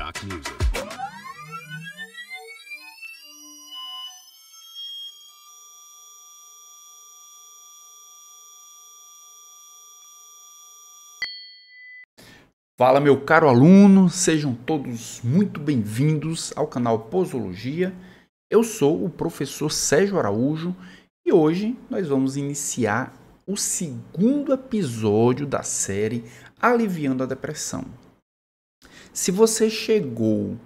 Shock Music. Fala, meu caro aluno, sejam todos muito bem-vindos ao canal Posologia. Eu sou o professor Sérgio Araújo e hoje nós vamos iniciar o segundo episódio da série Aliviando a Depressão. Se você chegou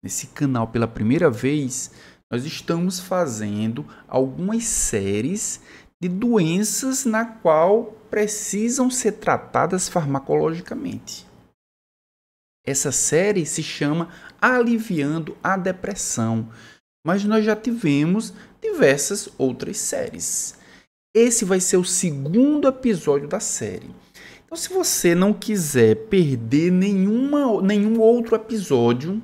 nesse canal pela primeira vez, nós estamos fazendo algumas séries de doenças na qual precisam ser tratadas farmacologicamente. Essa série se chama Aliviando a Depressão, mas nós já tivemos diversas outras séries. Esse vai ser o segundo episódio da série. Então, se você não quiser perder nenhum outro episódio,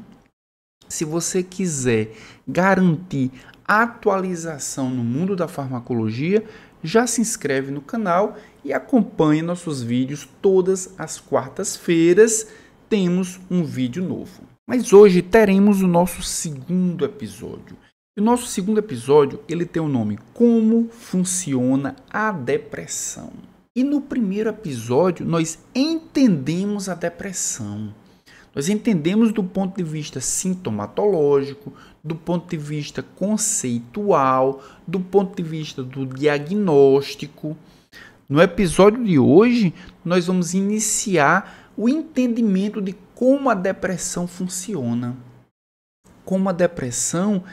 se você quiser garantir atualização no mundo da farmacologia, já se inscreve no canal e acompanhe nossos vídeos todas as quartas-feiras. Temos um vídeo novo. Mas hoje teremos o nosso segundo episódio. E o nosso segundo episódio, ele tem o nome Como Funciona a Depressão. E no primeiro episódio, nós entendemos a depressão. Nós entendemos do ponto de vista sintomatológico, do ponto de vista conceitual, do ponto de vista do diagnóstico. No episódio de hoje, nós vamos iniciar o entendimento de como a depressão funciona. Como a depressão,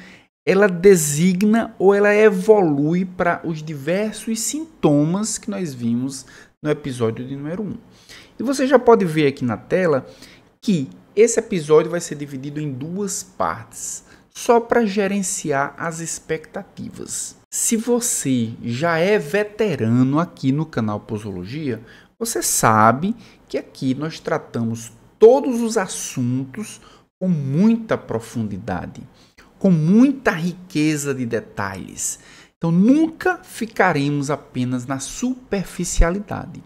ela designa ou ela evolui para os diversos sintomas que nós vimos no episódio de número 1. E você já pode ver aqui na tela que esse episódio vai ser dividido em duas partes, só para gerenciar as expectativas. Se você já é veterano aqui no canal Posologia, você sabe que aqui nós tratamos todos os assuntos com muita profundidade, com muita riqueza de detalhes. Então, nunca ficaremos apenas na superficialidade.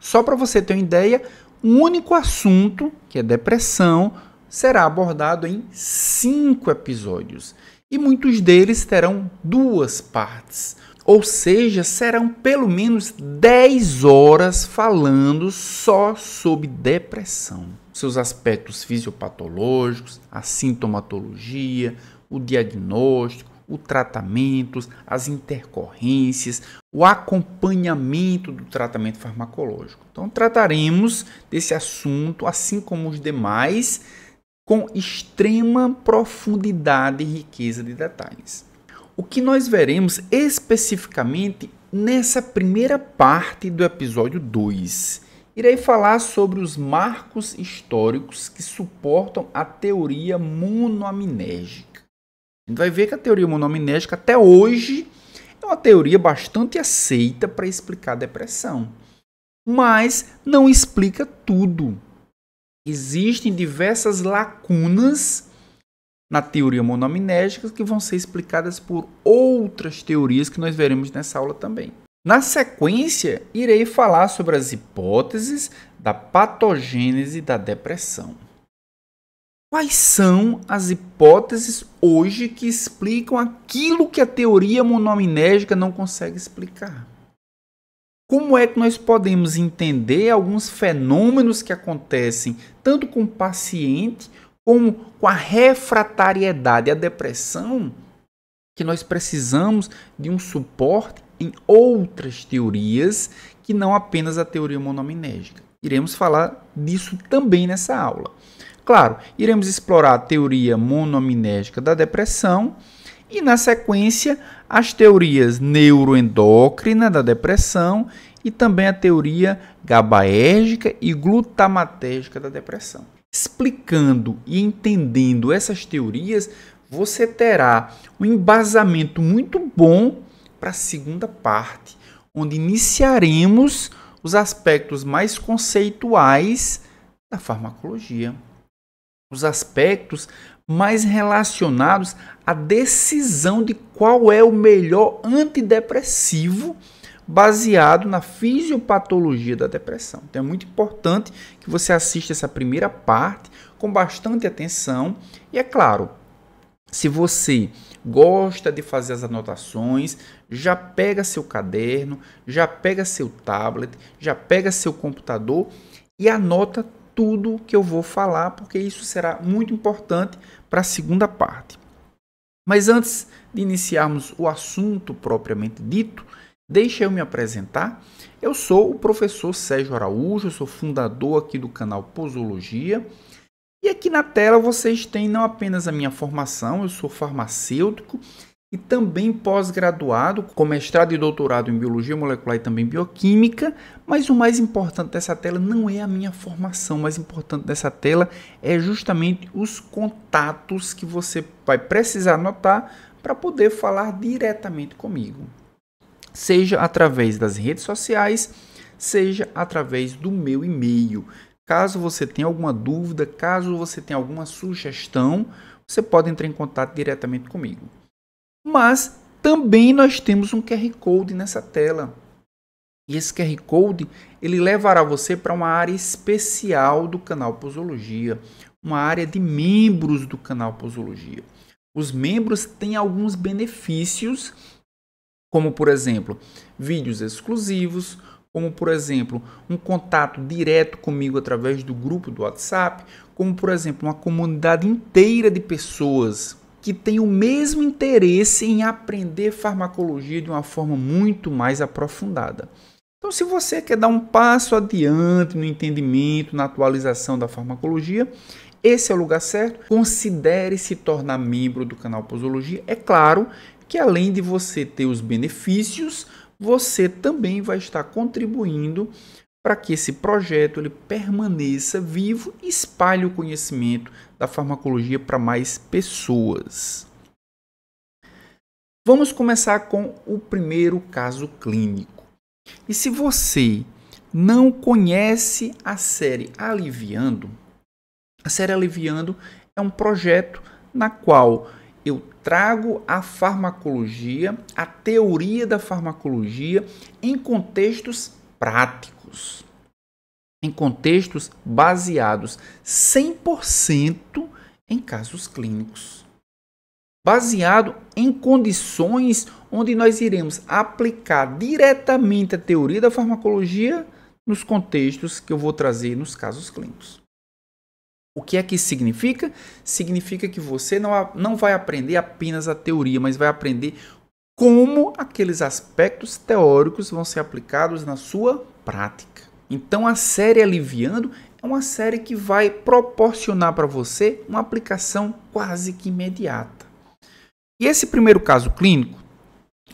Só para você ter uma ideia, um único assunto, que é depressão, será abordado em 5 episódios. E muitos deles terão 2 partes. Ou seja, serão pelo menos 10 horas falando só sobre depressão. Seus aspectos fisiopatológicos, a sintomatologia, o diagnóstico, o tratamento, as intercorrências, o acompanhamento do tratamento farmacológico. Então, trataremos desse assunto, assim como os demais, com extrema profundidade e riqueza de detalhes. O que nós veremos especificamente nessa primeira parte do episódio 2. Irei falar sobre os marcos históricos que suportam a teoria monoaminérgica. A gente vai ver que a teoria monoaminérgica até hoje é uma teoria bastante aceita para explicar a depressão, mas não explica tudo. Existem diversas lacunas na teoria monoaminérgica que vão ser explicadas por outras teorias que nós veremos nessa aula também. Na sequência, irei falar sobre as hipóteses da patogênese da depressão. Quais são as hipóteses hoje que explicam aquilo que a teoria monoaminérgica não consegue explicar? Como é que nós podemos entender alguns fenômenos que acontecem tanto com o paciente como com a refratariedade à depressão, que nós precisamos de um suporte em outras teorias que não apenas a teoria monoaminérgica. Iremos falar disso também nessa aula. Claro, iremos explorar a teoria monoaminérgica da depressão e, na sequência, as teorias neuroendócrina da depressão e também a teoria GABAérgica e glutamatérgica da depressão. Explicando e entendendo essas teorias, você terá um embasamento muito bom para a segunda parte, onde iniciaremos os aspectos mais conceituais da farmacologia, os aspectos mais relacionados à decisão de qual é o melhor antidepressivo baseado na fisiopatologia da depressão. Então é muito importante que você assista essa primeira parte com bastante atenção. E é claro, se você gosta de fazer as anotações, já pega seu caderno, já pega seu tablet, já pega seu computador e anota tudo que eu vou falar, porque isso será muito importante para a segunda parte. Mas antes de iniciarmos o assunto propriamente dito, deixa eu me apresentar. Eu sou o professor Sérgio Araújo, eu sou fundador aqui do canal Posologia. E aqui na tela vocês têm não apenas a minha formação, eu sou farmacêutico e também pós-graduado, com mestrado e doutorado em Biologia Molecular e também Bioquímica, mas o mais importante dessa tela não é a minha formação, o mais importante dessa tela é justamente os contatos que você vai precisar anotar para poder falar diretamente comigo. Seja através das redes sociais, seja através do meu e-mail. Caso você tenha alguma dúvida, caso você tenha alguma sugestão, você pode entrar em contato diretamente comigo. Mas também nós temos um QR Code nessa tela. E esse QR Code, ele levará você para uma área especial do canal Posologia, uma área de membros do canal Posologia. Os membros têm alguns benefícios, como por exemplo, vídeos exclusivos, como por exemplo, um contato direto comigo através do grupo do WhatsApp, como por exemplo, uma comunidade inteira de pessoas que têm o mesmo interesse em aprender farmacologia de uma forma muito mais aprofundada. Então, se você quer dar um passo adiante no entendimento, na atualização da farmacologia, esse é o lugar certo. Considere se tornar membro do canal Posologia. É claro que além de você ter os benefícios, você também vai estar contribuindo para que esse projeto ele permaneça vivo e espalhe o conhecimento da farmacologia para mais pessoas. Vamos começar com o primeiro caso clínico. E se você não conhece a série Aliviando, a série Aliviando é um projeto na qual eu trago a farmacologia, a teoria da farmacologia em contextos práticos, em contextos baseados 100% em casos clínicos, baseado em condições onde nós iremos aplicar diretamente a teoria da farmacologia nos contextos que eu vou trazer nos casos clínicos. O que é que isso significa? Significa que você não vai aprender apenas a teoria, mas vai aprender como aqueles aspectos teóricos vão ser aplicados na sua prática. Então, a série Aliviando é uma série que vai proporcionar para você uma aplicação quase que imediata. E esse primeiro caso clínico,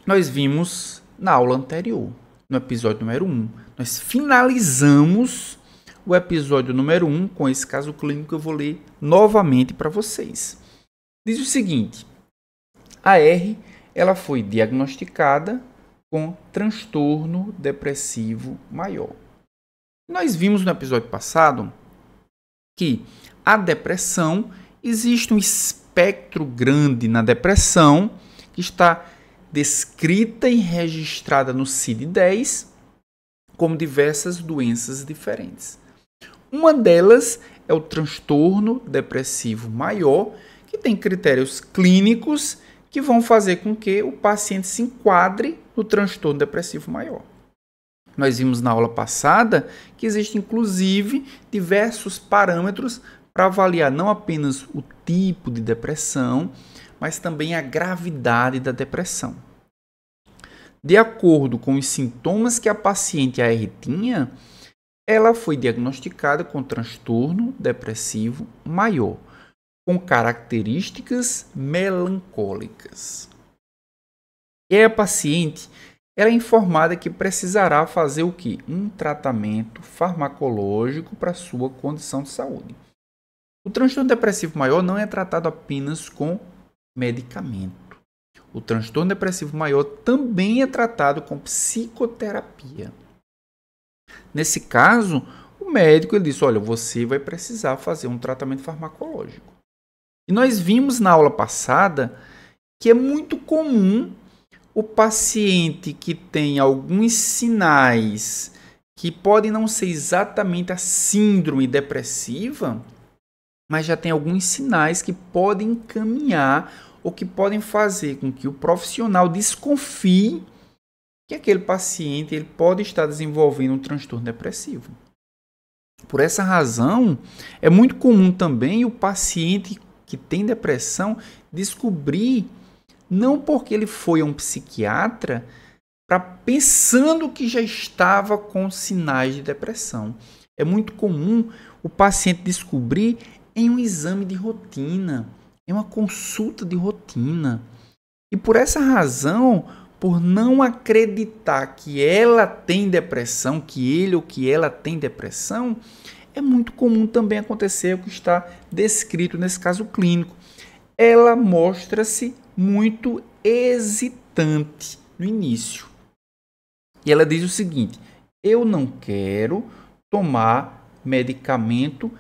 nós vimos na aula anterior, no episódio número 1. Nós finalizamos o episódio número 1 com esse caso clínico. Eu vou ler novamente para vocês. Diz o seguinte: a R ela foi diagnosticada com transtorno depressivo maior. Nós vimos no episódio passado que a depressão, existe um espectro grande na depressão que está descrita e registrada no CID-10 como diversas doenças diferentes. Uma delas é o transtorno depressivo maior, que tem critérios clínicos que vão fazer com que o paciente se enquadre no transtorno depressivo maior. Nós vimos na aula passada que existem, inclusive, diversos parâmetros para avaliar não apenas o tipo de depressão, mas também a gravidade da depressão. De acordo com os sintomas que a paciente AR tinha, ela foi diagnosticada com transtorno depressivo maior, com características melancólicas. E a paciente ela é informada que precisará fazer o quê? Um tratamento farmacológico para sua condição de saúde. O transtorno depressivo maior não é tratado apenas com medicamento. O transtorno depressivo maior também é tratado com psicoterapia. Nesse caso, o médico ele disse: olha, você vai precisar fazer um tratamento farmacológico. E nós vimos na aula passada que é muito comum o paciente que tem alguns sinais que podem não ser exatamente a síndrome depressiva, mas já tem alguns sinais que podem encaminhar ou que podem fazer com que o profissional desconfie que aquele paciente ele pode estar desenvolvendo um transtorno depressivo. Por essa razão, é muito comum também o paciente que tem depressão descobrir, não porque ele foi a um psiquiatra, pensando que já estava com sinais de depressão. É muito comum o paciente descobrir em um exame de rotina, em uma consulta de rotina. E por essa razão, por não acreditar que ela tem depressão, que ele ou que ela tem depressão, é muito comum também acontecer o que está descrito nesse caso clínico. Ela mostra-se muito hesitante no início. E ela diz o seguinte: eu não quero tomar medicamento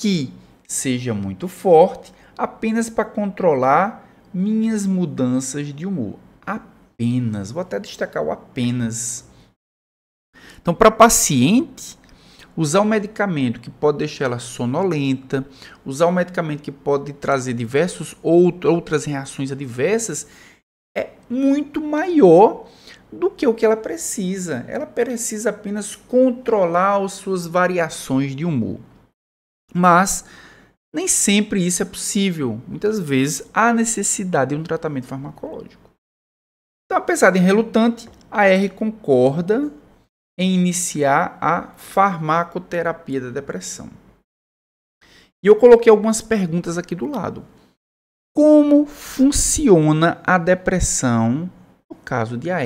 que seja muito forte apenas para controlar minhas mudanças de humor. Apenas, vou até destacar o apenas. Então, para paciente, usar um medicamento que pode deixar ela sonolenta, usar um medicamento que pode trazer outras reações adversas, é muito maior do que o que ela precisa. Ela precisa apenas controlar as suas variações de humor. Mas nem sempre isso é possível. Muitas vezes há necessidade de um tratamento farmacológico. Então, apesar de relutante, a R concorda em iniciar a farmacoterapia da depressão. E eu coloquei algumas perguntas aqui do lado. Como funciona a depressão no caso de AR?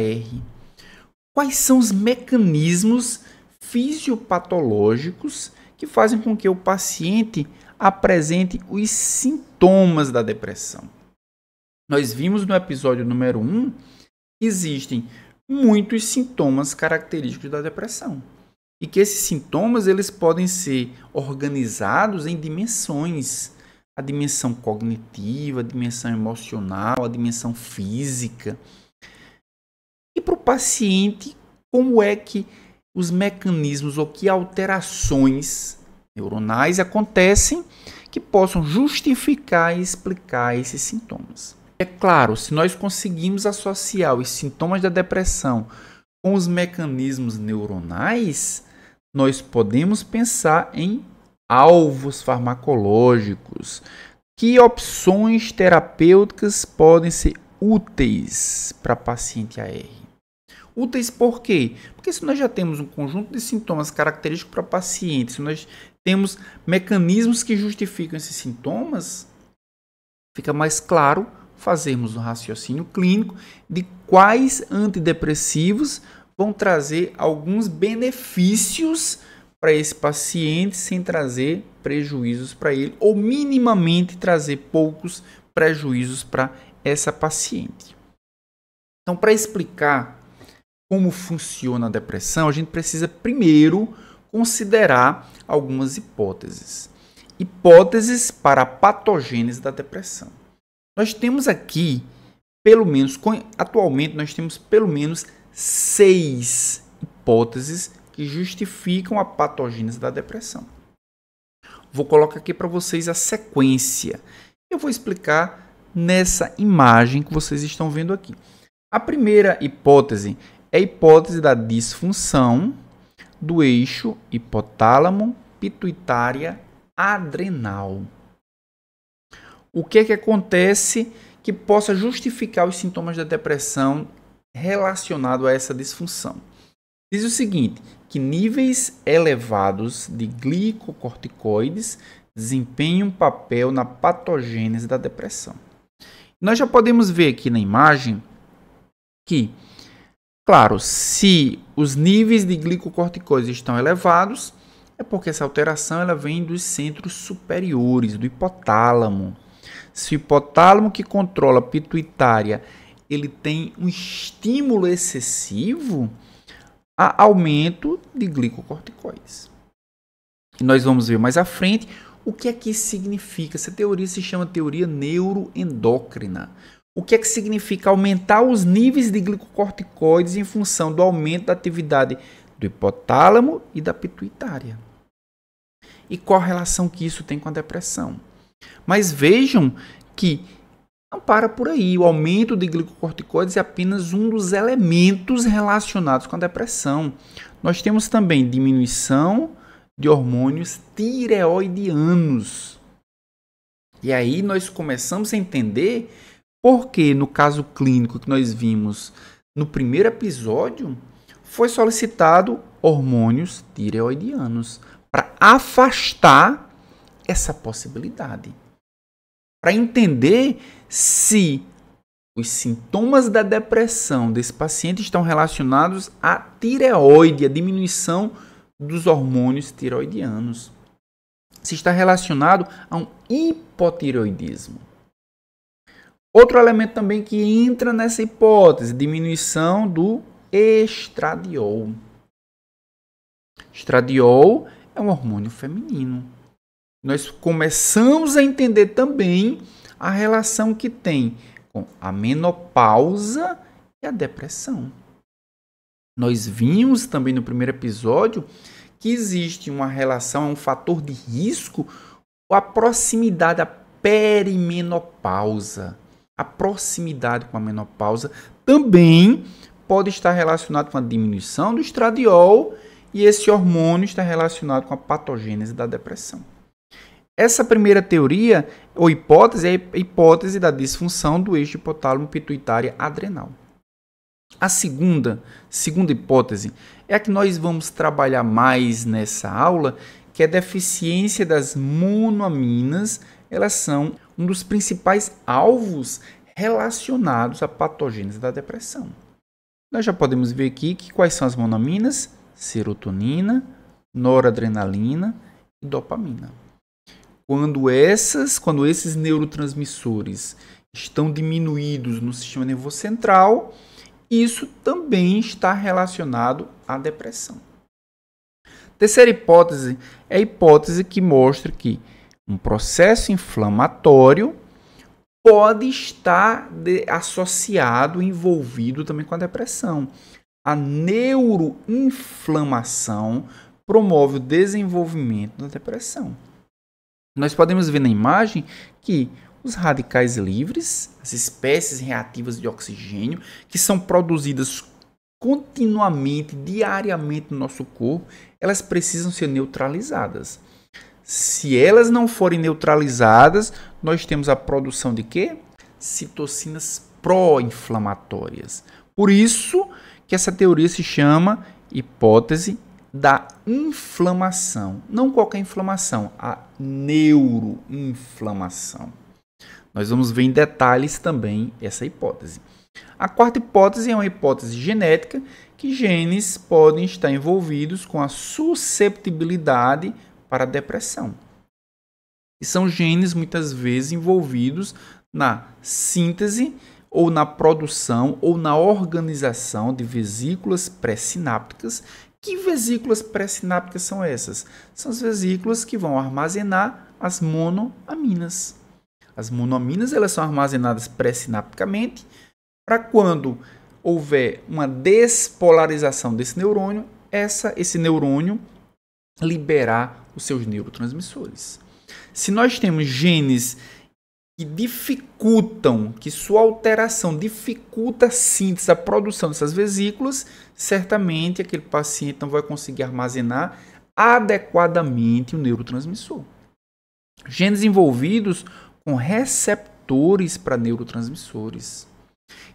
Quais são os mecanismos fisiopatológicos que fazem com que o paciente apresente os sintomas da depressão? Nós vimos no episódio número 1 que existem muitos sintomas característicos da depressão. E que esses sintomas eles podem ser organizados em dimensões. A dimensão cognitiva, a dimensão emocional, a dimensão física. E para o paciente, como é que os mecanismos ou que alterações neuronais acontecem que possam justificar e explicar esses sintomas? É claro, se nós conseguimos associar os sintomas da depressão com os mecanismos neuronais, nós podemos pensar em alvos farmacológicos. Que opções terapêuticas podem ser úteis para paciente AR? Úteis por quê? Porque se nós já temos um conjunto de sintomas característicos para paciente, se nós temos mecanismos que justificam esses sintomas, fica mais claro fazermos um raciocínio clínico de quais antidepressivos vão trazer alguns benefícios para esse paciente sem trazer prejuízos para ele, ou minimamente trazer poucos prejuízos para essa paciente. Então, para explicar como funciona a depressão, a gente precisa primeiro considerar algumas hipóteses. Hipóteses para a patogênese da depressão. Nós temos aqui, atualmente, nós temos pelo menos 6 hipóteses que justificam a patogênese da depressão. Vou colocar aqui para vocês a sequência. Eu vou explicar nessa imagem que vocês estão vendo aqui. A primeira hipótese é a hipótese da disfunção do eixo hipotálamo, pituitária, adrenal. O que é que acontece que possa justificar os sintomas da depressão relacionado a essa disfunção? Diz o seguinte, que níveis elevados de glicocorticoides desempenham um papel na patogênese da depressão. Nós já podemos ver aqui na imagem que, claro, se os níveis de glicocorticoides estão elevados, é porque essa alteração ela vem dos centros superiores, do hipotálamo. Se o hipotálamo que controla a pituitária ele tem um estímulo excessivo, há aumento de glicocorticoides. E nós vamos ver mais à frente o que é que isso significa. Essa teoria se chama teoria neuroendócrina. O que é que significa aumentar os níveis de glicocorticoides em função do aumento da atividade do hipotálamo e da pituitária. e qual a relação que isso tem com a depressão. Mas vejam que não para por aí. O aumento de glicocorticoides é apenas um dos elementos relacionados com a depressão. Nós temos também diminuição de hormônios tireoidianos. E aí nós começamos a entender por que, no caso clínico que nós vimos no primeiro episódio, foi solicitado hormônios tireoidianos para afastar essa possibilidade. Para entender se os sintomas da depressão desse paciente estão relacionados à tireoide, à diminuição dos hormônios tireoidianos. Se está relacionado a um hipotireoidismo. Outro elemento também que entra nessa hipótese, diminuição do estradiol. Estradiol é um hormônio feminino. Nós começamos a entender também a relação que tem com a menopausa e a depressão. Nós vimos também no primeiro episódio que existe uma relação, um fator de risco, a proximidade, a perimenopausa. A proximidade com a menopausa também pode estar relacionado com a diminuição do estradiol e esse hormônio está relacionado com a patogênese da depressão. Essa primeira teoria ou hipótese é a hipótese da disfunção do eixo hipotálamo pituitária adrenal. A segunda hipótese é a que nós vamos trabalhar mais nessa aula, que é a deficiência das monoaminas. Elas são um dos principais alvos relacionados à patogênese da depressão. Nós já podemos ver aqui que quais são as monoaminas? Serotonina, noradrenalina e dopamina. Quando esses neurotransmissores estão diminuídos no sistema nervoso central, isso também está relacionado à depressão. Terceira hipótese é a hipótese que mostra que um processo inflamatório pode estar associado, envolvido também com a depressão. A neuroinflamação promove o desenvolvimento da depressão. Nós podemos ver na imagem que os radicais livres, as espécies reativas de oxigênio, que são produzidas continuamente, diariamente no nosso corpo, elas precisam ser neutralizadas. Se elas não forem neutralizadas, nós temos a produção de quê? Citocinas pró-inflamatórias. Por isso que essa teoria se chama hipótese da inflamação. Não qualquer inflamação, a neuroinflamação. Nós vamos ver em detalhes também essa hipótese. A quarta hipótese é uma hipótese genética, que genes podem estar envolvidos com a susceptibilidade para a depressão. E são genes muitas vezes envolvidos na síntese ou na produção ou na organização de vesículas pré-sinápticas. Que vesículas pré-sinápticas são essas? São as vesículas que vão armazenar as monoaminas. As monoaminas elas são armazenadas pré-sinapticamente para quando houver uma despolarização desse neurônio, esse neurônio liberar os seus neurotransmissores. Se nós temos genes que dificultam, que sua alteração dificulta a síntese, a produção dessas vesículas, certamente aquele paciente não vai conseguir armazenar adequadamente o neurotransmissor. Genes envolvidos com receptores para neurotransmissores.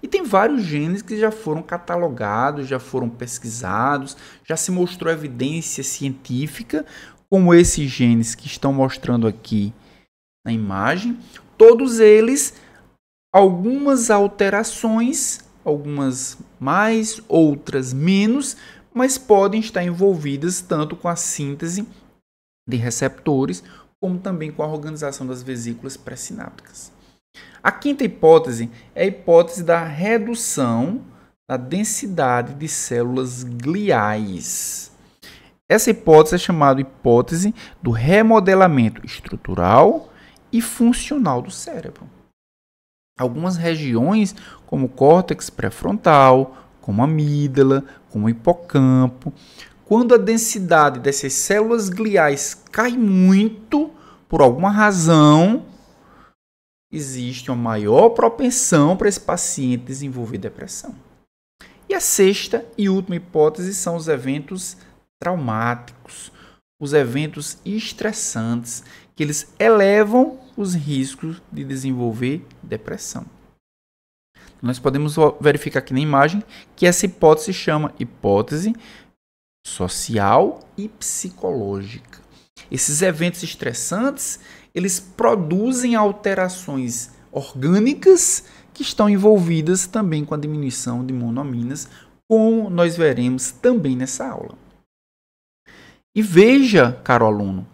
E tem vários genes que já foram catalogados, já foram pesquisados, já se mostrou evidência científica, como esses genes que estão mostrando aqui na imagem. Todos eles, algumas alterações, algumas mais, outras menos, mas podem estar envolvidas tanto com a síntese de receptores, como também com a organização das vesículas pré-sinápticas. A quinta hipótese é a hipótese da redução da densidade de células gliais. Essa hipótese é chamada hipótese do remodelamento estrutural e funcional do cérebro. Algumas regiões, como o córtex pré-frontal, como a amígdala, como o hipocampo, quando a densidade dessas células gliais cai muito, por alguma razão, existe uma maior propensão para esse paciente desenvolver depressão. E a sexta e última hipótese são os eventos traumáticos, os eventos estressantes, que eles elevam os riscos de desenvolver depressão. Nós podemos verificar aqui na imagem que essa hipótese se chama hipótese social e psicológica. Esses eventos estressantes, eles produzem alterações orgânicas que estão envolvidas também com a diminuição de monoaminas, como nós veremos também nessa aula. E veja, caro aluno,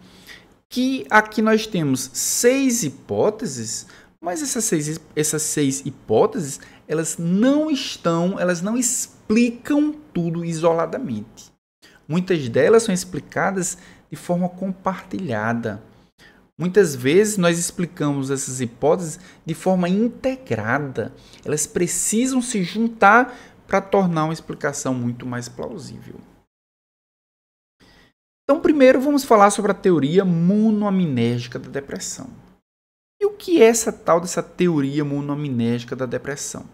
que aqui nós temos 6 hipóteses, mas essas seis hipóteses, elas não explicam tudo isoladamente. Muitas delas são explicadas de forma compartilhada. Muitas vezes nós explicamos essas hipóteses de forma integrada. Elas precisam se juntar para tornar uma explicação muito mais plausível. Então, primeiro vamos falar sobre a teoria monoaminérgica da depressão. E o que é essa tal dessa teoria monoaminérgica da depressão?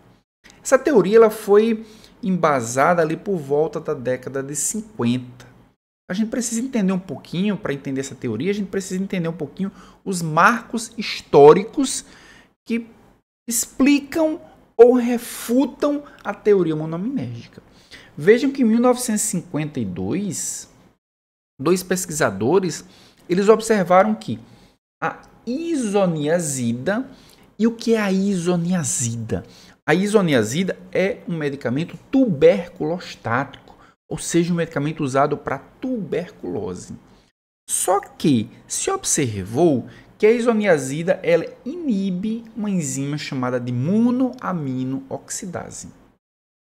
Essa teoria ela foi embasada ali por volta da década de 50. A gente precisa entender um pouquinho, para entender essa teoria, a gente precisa entender um pouquinho os marcos históricos que explicam ou refutam a teoria monoaminérgica. Vejam que em 1952, dois pesquisadores eles observaram que a isoniazida, e o que é a isoniazida? A isoniazida é um medicamento tuberculostático, ou seja, um medicamento usado para tuberculose. Só que se observou que a isoniazida ela inibe uma enzima chamada de monoaminooxidase,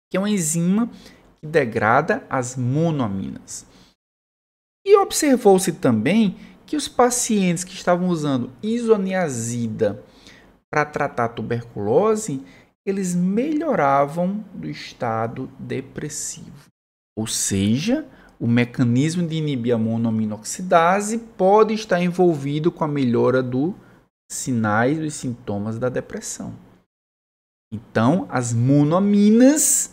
que é uma enzima que degrada as monoaminas. E observou-se também que os pacientes que estavam usando isoniazida para tratar a tuberculose, eles melhoravam do estado depressivo. Ou seja, o mecanismo de inibir a monoaminoxidase pode estar envolvido com a melhora dos sinais e sintomas da depressão. Então, as monoaminas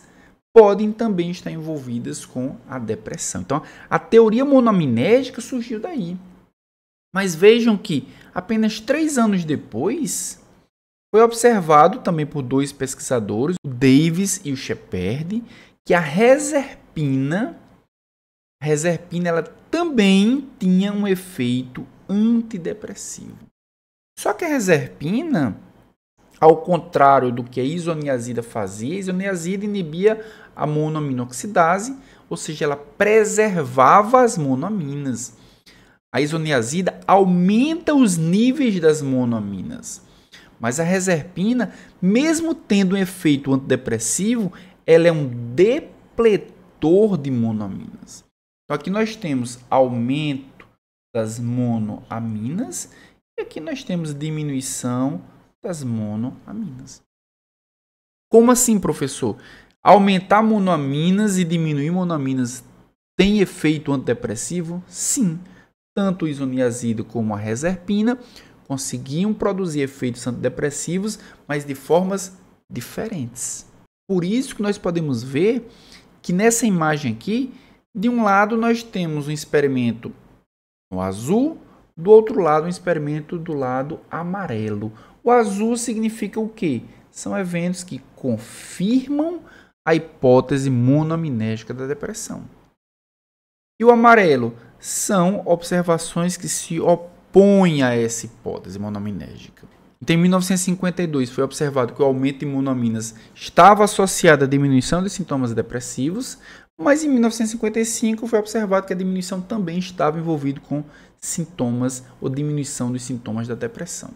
podem também estar envolvidas com a depressão. Então, a teoria monoaminérgica surgiu daí. Mas vejam que apenas 3 anos depois, foi observado também por 2 pesquisadores, o Davis e o Shepard, que a reserpina ela também tinha um efeito antidepressivo. Só que a reserpina, ao contrário do que a isoniazida fazia, a isoniazida inibia a monoaminoxidase, ou seja, ela preservava as monoaminas. A isoniazida aumenta os níveis das monoaminas. Mas a reserpina, mesmo tendo um efeito antidepressivo, ela é um depletor de monoaminas. Então aqui nós temos aumento das monoaminas e aqui nós temos diminuição das monoaminas. Como assim, professor? Aumentar monoaminas e diminuir monoaminas tem efeito antidepressivo? Sim. Tanto o isoniazida como a reserpina conseguiam produzir efeitos antidepressivos, mas de formas diferentes. Por isso que nós podemos ver que nessa imagem aqui, de um lado nós temos um experimento no azul, do outro lado um experimento do lado amarelo. O azul significa o quê? São eventos que confirmam a hipótese monoaminérgica da depressão. E o amarelo são observações que se opõem a essa hipótese monoaminérgica. Então, em 1952, foi observado que o aumento de monoaminas estava associado à diminuição de sintomas depressivos, mas em 1955 foi observado que a diminuição também estava envolvida com sintomas ou diminuição dos sintomas da depressão.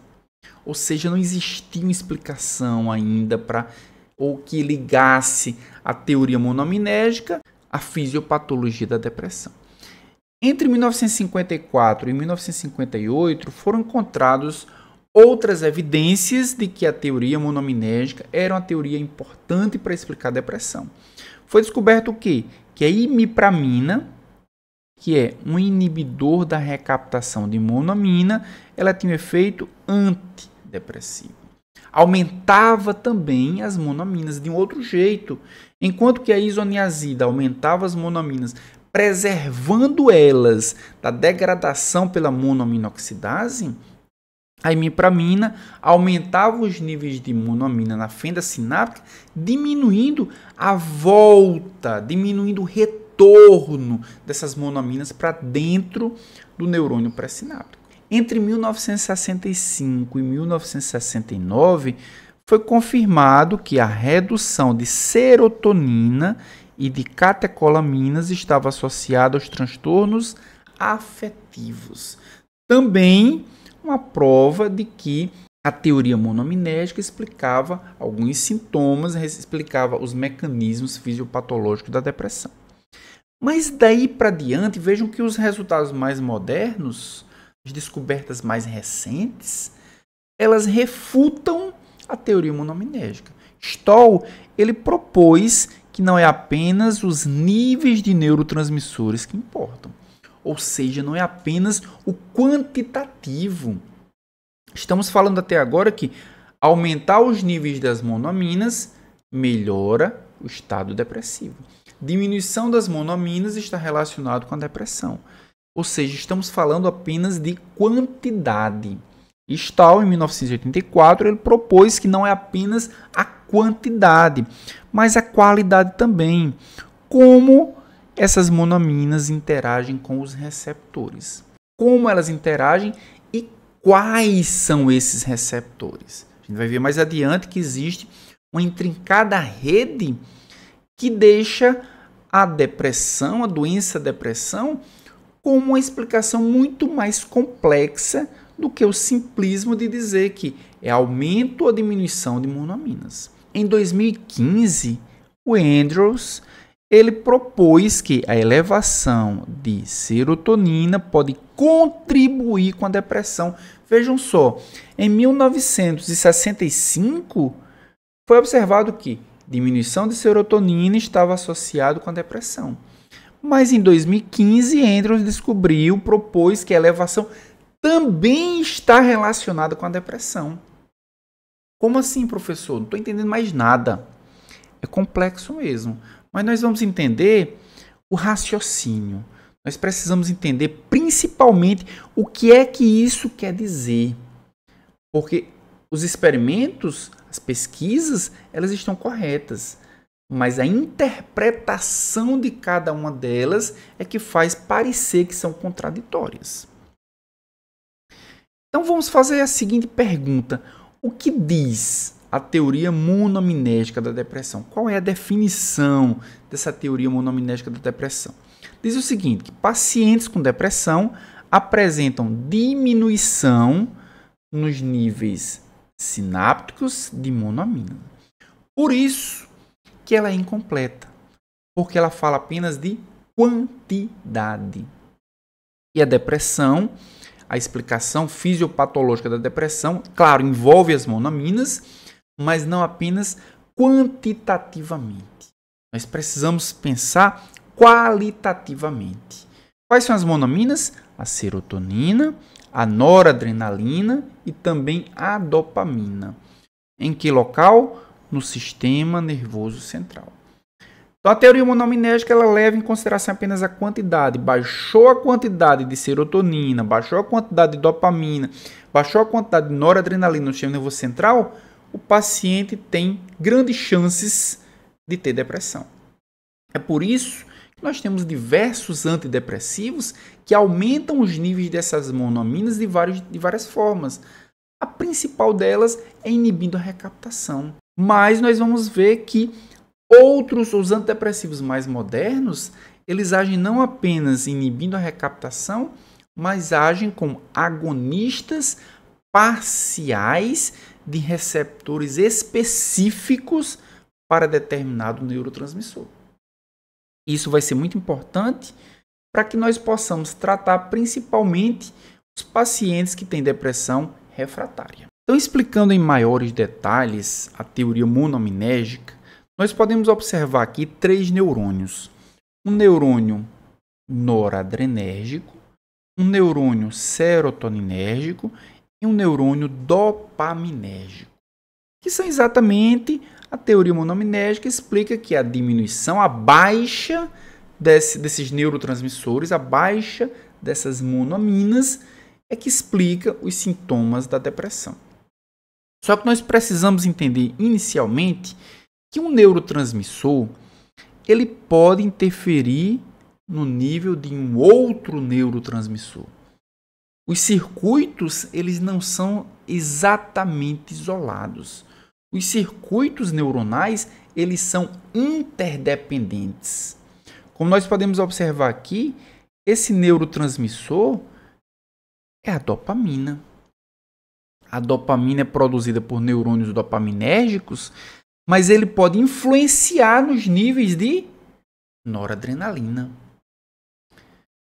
Ou seja, não existia uma explicação ainda para ou que ligasse a teoria monoaminérgica à fisiopatologia da depressão. Entre 1954 e 1958 foram encontrados outras evidências de que a teoria monoaminérgica era uma teoria importante para explicar a depressão. Foi descoberto o quê? Que a imipramina que é um inibidor da recaptação de monoamina, ela tinha um efeito antidepressivo. Aumentava também as monoaminas de um outro jeito. Enquanto que a isoniazida aumentava as monoaminas, preservando elas da degradação pela monoaminoxidase, a imipramina aumentava os níveis de monoamina na fenda sináptica, diminuindo a volta, diminuindo o retorno dessas monoaminas para dentro do neurônio pré-sináptico. Entre 1965 e 1969, foi confirmado que a redução de serotonina e de catecolaminas estava associada aos transtornos afetivos. Também uma prova de que a teoria monoaminética explicava alguns sintomas, explicava os mecanismos fisiopatológicos da depressão. Mas daí para diante, vejam que os resultados mais modernos, as descobertas mais recentes, elas refutam a teoria monoaminética. Stoll, ele propôs que não é apenas os níveis de neurotransmissores que importam, ou seja, não é apenas o quantitativo. Estamos falando até agora que aumentar os níveis das monoaminas melhora o estado depressivo. Diminuição das monoaminas está relacionado com a depressão. Ou seja, estamos falando apenas de quantidade. Stahl, em 1984, ele propôs que não é apenas a quantidade, mas a qualidade também. Como essas monoaminas interagem com os receptores. Como elas interagem e quais são esses receptores. A gente vai ver mais adiante que existe uma intrincada rede que deixa a depressão, a doença depressão, com uma explicação muito mais complexa do que o simplismo de dizer que é aumento ou diminuição de monoaminas. Em 2015, o Andrews ele propôs que a elevação de serotonina pode contribuir com a depressão. Vejam só, em 1965 foi observado que diminuição de serotonina estava associado com a depressão. Mas em 2015, Andrews propôs que a elevação também está relacionada com a depressão. Como assim, professor? Não estou entendendo mais nada. É complexo mesmo. Mas nós vamos entender o raciocínio. Nós precisamos entender principalmente o que é que isso quer dizer. Porque os experimentos, as pesquisas, elas estão corretas. Mas a interpretação de cada uma delas é que faz parecer que são contraditórias. Então vamos fazer a seguinte pergunta. O que diz a teoria monoaminética da depressão? Qual é a definição dessa teoria monoaminética da depressão? Diz o seguinte, que pacientes com depressão apresentam diminuição nos níveis sinápticos de monoamina. Por isso que ela é incompleta, porque ela fala apenas de quantidade. E a depressão, a explicação fisiopatológica da depressão, claro, envolve as monoaminas, mas não apenas quantitativamente. Nós precisamos pensar qualitativamente. Quais são as monoaminas? A serotonina, a noradrenalina e também a dopamina. Em que local? No sistema nervoso central. Então, a teoria monoaminética ela leva em consideração apenas a quantidade. Baixou a quantidade de serotonina, baixou a quantidade de dopamina, baixou a quantidade de noradrenalina no sistema nervoso central, o paciente tem grandes chances de ter depressão. É por isso que nós temos diversos antidepressivos que aumentam os níveis dessas monoaminas de várias formas. A principal delas é inibindo a recaptação. Mas nós vamos ver que os antidepressivos mais modernos, eles agem não apenas inibindo a recaptação, mas agem como agonistas parciais de receptores específicos para determinado neurotransmissor. Isso vai ser muito importante para que nós possamos tratar principalmente os pacientes que têm depressão refratária. Então, explicando em maiores detalhes a teoria monoaminética, nós podemos observar aqui 3 neurônios. Um neurônio noradrenérgico, um neurônio serotoninérgico e um neurônio dopaminérgico, que são exatamente a teoria monominérgica explica que a diminuição, a baixa desses neurotransmissores, a baixa dessas monoaminas é que explica os sintomas da depressão. Só que nós precisamos entender inicialmente que um neurotransmissor ele pode interferir no nível de um outro neurotransmissor. Os circuitos eles não são exatamente isolados. Os circuitos neuronais eles são interdependentes. Como nós podemos observar aqui, esse neurotransmissor é a dopamina. A dopamina é produzida por neurônios dopaminérgicos, mas ele pode influenciar nos níveis de noradrenalina.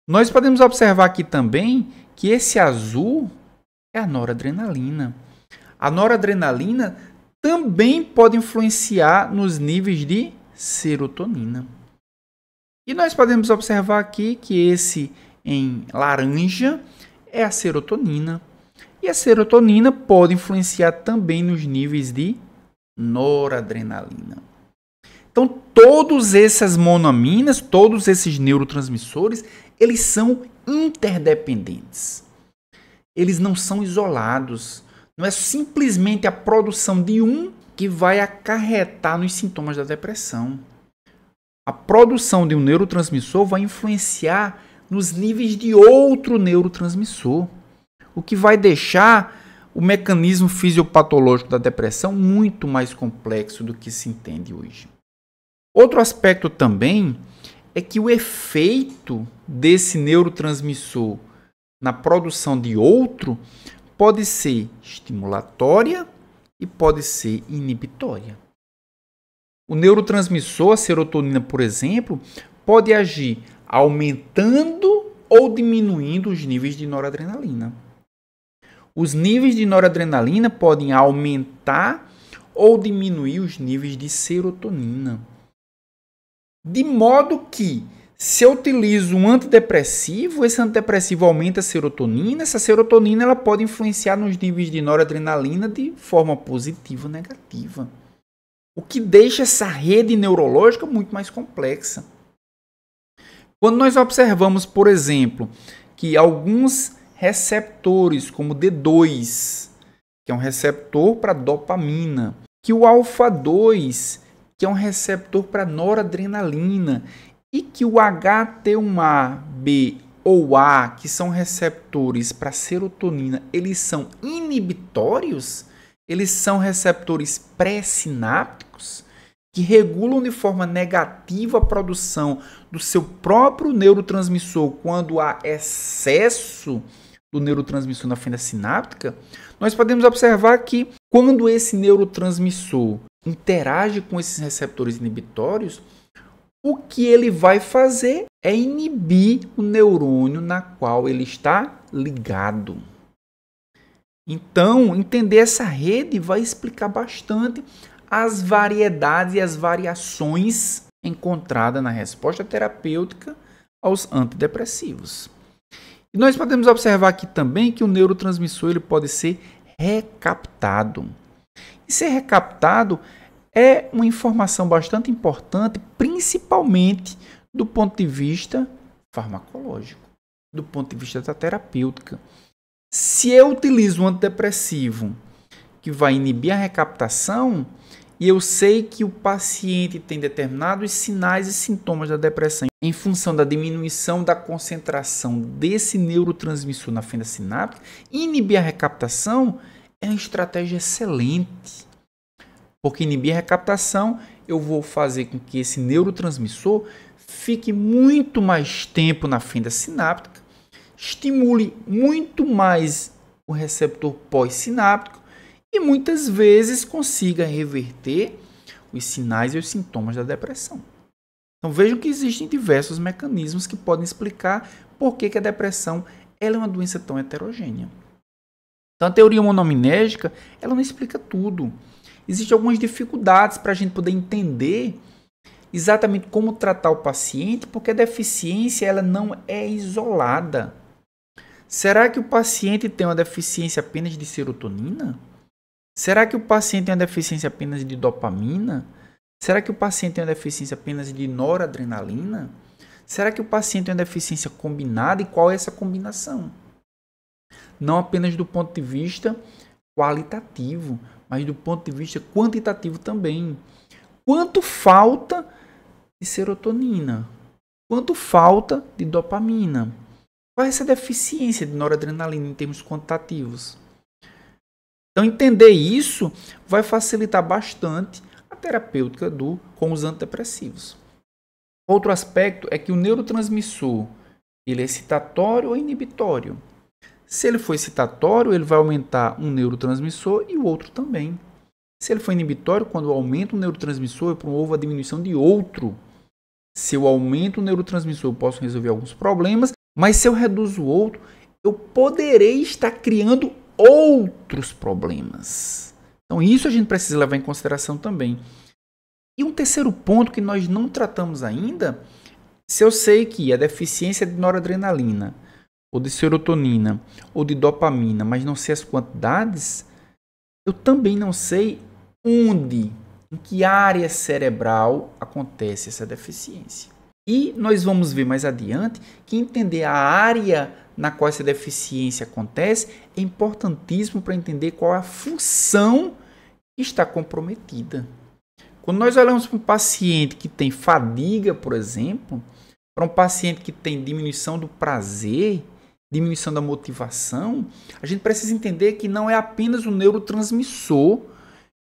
Nós podemos observar aqui também que esse azul é a noradrenalina. A noradrenalina também pode influenciar nos níveis de serotonina. E nós podemos observar aqui que esse em laranja é a serotonina. E a serotonina pode influenciar também nos níveis de noradrenalina. Então, todas essas monoaminas, todos esses neurotransmissores, eles são interdependentes. Eles não são isolados. Não é simplesmente a produção de um que vai acarretar nos sintomas da depressão. A produção de um neurotransmissor vai influenciar nos níveis de outro neurotransmissor, o que vai deixar o mecanismo fisiopatológico da depressão muito mais complexo do que se entende hoje. Outro aspecto também é que o efeito desse neurotransmissor na produção de outro pode ser estimulatória e pode ser inibitória. O neurotransmissor, a serotonina, por exemplo, pode agir aumentando ou diminuindo os níveis de noradrenalina. Os níveis de noradrenalina podem aumentar ou diminuir os níveis de serotonina. De modo que, se eu utilizo um antidepressivo, esse antidepressivo aumenta a serotonina, essa serotonina ela pode influenciar nos níveis de noradrenalina de forma positiva ou negativa. O que deixa essa rede neurológica muito mais complexa. Quando nós observamos, por exemplo, que alguns receptores, como D2, que é um receptor para dopamina, que o alfa-2, que é um receptor para noradrenalina, e que o HT1A, B ou A, que são receptores para serotonina, eles são inibitórios, eles são receptores pré-sinápticos, que regulam de forma negativa a produção do seu próprio neurotransmissor quando há excesso do neurotransmissor na fenda sináptica, nós podemos observar que quando esse neurotransmissor interage com esses receptores inibitórios, o que ele vai fazer é inibir o neurônio na qual ele está ligado. Então, entender essa rede vai explicar bastante as variedades e as variações encontradas na resposta terapêutica aos antidepressivos. E nós podemos observar aqui também que o neurotransmissor ele pode ser recaptado. E ser recaptado é uma informação bastante importante, principalmente do ponto de vista farmacológico, do ponto de vista da terapêutica. Se eu utilizo um antidepressivo que vai inibir a recaptação, e eu sei que o paciente tem determinados sinais e sintomas da depressão em função da diminuição da concentração desse neurotransmissor na fenda sináptica, inibir a recaptação é uma estratégia excelente. Porque inibir a recaptação, eu vou fazer com que esse neurotransmissor fique muito mais tempo na fenda sináptica, estimule muito mais o receptor pós-sináptico e muitas vezes consiga reverter os sinais e os sintomas da depressão. Então vejam que existem diversos mecanismos que podem explicar por que a depressão ela é uma doença tão heterogênea. Então a teoria monominérgica ela não explica tudo. Existem algumas dificuldades para a gente poder entender exatamente como tratar o paciente, porque a deficiência ela não é isolada. Será que o paciente tem uma deficiência apenas de serotonina? Será que o paciente tem uma deficiência apenas de dopamina? Será que o paciente tem uma deficiência apenas de noradrenalina? Será que o paciente tem uma deficiência combinada e qual é essa combinação? Não apenas do ponto de vista qualitativo, mas do ponto de vista quantitativo também. Quanto falta de serotonina? Quanto falta de dopamina? Qual é essa deficiência de noradrenalina em termos quantitativos? Então, entender isso vai facilitar bastante a terapêutica com os antidepressivos. Outro aspecto é que o neurotransmissor ele é excitatório ou inibitório. Se ele for excitatório, ele vai aumentar um neurotransmissor e o outro também. Se ele for inibitório, quando eu aumento o neurotransmissor, eu promovo a diminuição de outro. Se eu aumento o neurotransmissor, eu posso resolver alguns problemas, mas se eu reduzo o outro, eu poderei estar criando outros problemas. Então, isso a gente precisa levar em consideração também. E um terceiro ponto que nós não tratamos ainda, se eu sei que a deficiência de noradrenalina, ou de serotonina, ou de dopamina, mas não sei as quantidades, eu também não sei onde, em que área cerebral acontece essa deficiência. E nós vamos ver mais adiante que entender a área na qual essa deficiência acontece é importantíssimo para entender qual é a função que está comprometida. Quando nós olhamos para um paciente que tem fadiga, por exemplo, para um paciente que tem diminuição do prazer, diminuição da motivação, a gente precisa entender que não é apenas o neurotransmissor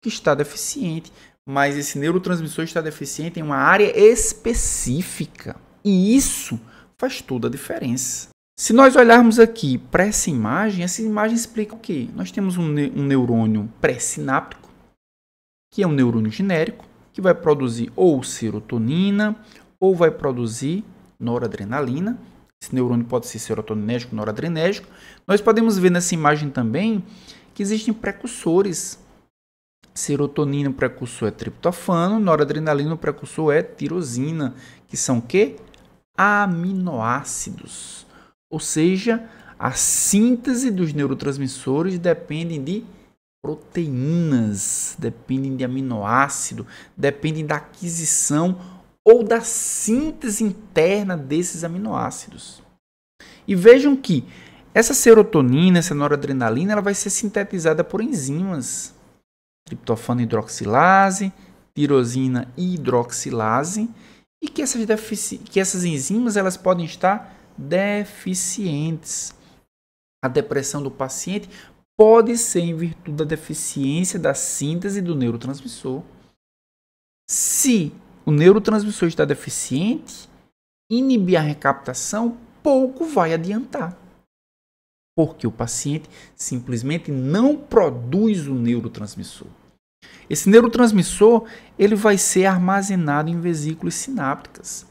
que está deficiente, mas esse neurotransmissor está deficiente em uma área específica. E isso faz toda a diferença. Se nós olharmos aqui para essa imagem explica o quê? Nós temos um neurônio pré-sináptico, que é um neurônio genérico, que vai produzir ou serotonina, ou vai produzir noradrenalina. Esse neurônio pode ser serotoninérgico, noradrenérgico. Nós podemos ver nessa imagem também que existem precursores. Serotonina, o precursor é triptofano, noradrenalina, o precursor é tirosina, que são o quê? Aminoácidos. Ou seja, a síntese dos neurotransmissores depende de proteínas, dependem de aminoácido, dependem da aquisição ou da síntese interna desses aminoácidos. E vejam que essa serotonina, essa noradrenalina, ela vai ser sintetizada por enzimas. Triptofano hidroxilase, tirosina e hidroxilase, e que essas enzimas elas podem estar deficientes. A depressão do paciente pode ser em virtude da deficiência da síntese do neurotransmissor. Se o neurotransmissor está deficiente, inibir a recaptação pouco vai adiantar, porque o paciente simplesmente não produz o neurotransmissor. Esse neurotransmissor ele vai ser armazenado em vesículas sinápticas.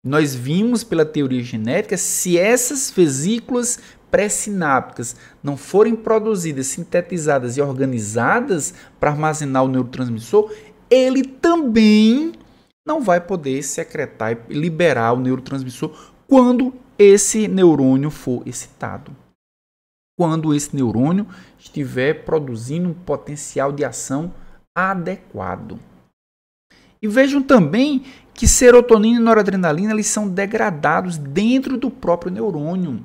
Nós vimos pela teoria genética, se essas vesículas pré-sinápticas não forem produzidas, sintetizadas e organizadas para armazenar o neurotransmissor, ele também não vai poder secretar e liberar o neurotransmissor quando esse neurônio for excitado. Quando esse neurônio estiver produzindo um potencial de ação adequado. E vejam também que serotonina e noradrenalina eles são degradados dentro do próprio neurônio.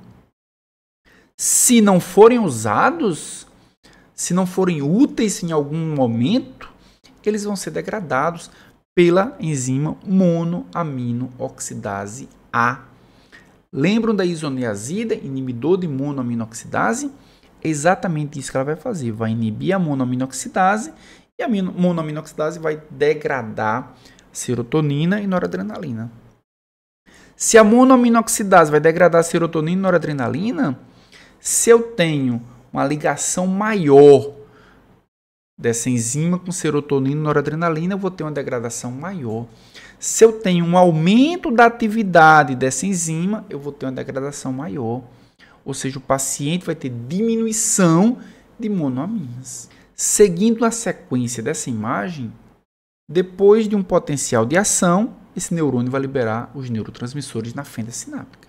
Se não forem usados, se não forem úteis em algum momento, eles vão ser degradados pela enzima monoamino-oxidase A. Lembram da isoniazida, inibidor de monoamino-oxidase? É exatamente isso que ela vai fazer. Vai inibir a monoamino-oxidase e a monoamino-oxidase vai degradar serotonina e noradrenalina. Se a monoamino-oxidase vai degradar serotonina e noradrenalina, se eu tenho uma ligação maior dessa enzima com serotonina e noradrenalina, eu vou ter uma degradação maior. Se eu tenho um aumento da atividade dessa enzima, eu vou ter uma degradação maior. Ou seja, o paciente vai ter diminuição de monoaminas. Seguindo a sequência dessa imagem, Depois de um potencial de ação, esse neurônio vai liberar os neurotransmissores na fenda sináptica.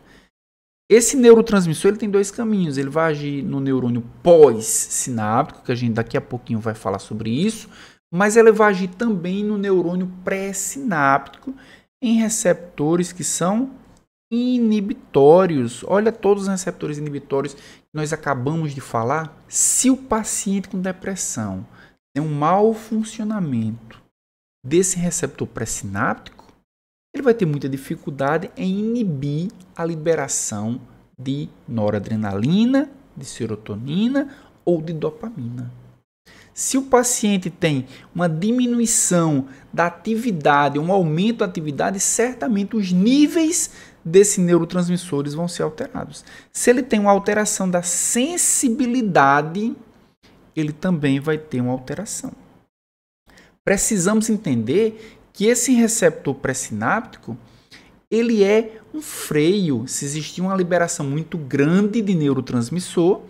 Esse neurotransmissor ele tem dois caminhos. Ele vai agir no neurônio pós-sináptico, que a gente daqui a pouquinho vai falar sobre isso, mas ele vai agir também no neurônio pré-sináptico em receptores que são inibitórios. Olha todos os receptores inibitórios que nós acabamos de falar. Se o paciente com depressão tem um mau funcionamento desse receptor pré-sináptico, ele vai ter muita dificuldade em inibir a liberação de noradrenalina, de serotonina ou de dopamina. Se o paciente tem uma diminuição da atividade, um aumento da atividade, certamente os níveis desses neurotransmissores vão ser alterados. Se ele tem uma alteração da sensibilidade, ele também vai ter uma alteração. Precisamos entender que esse receptor pré-sináptico, ele é um freio. Se existir uma liberação muito grande de neurotransmissor,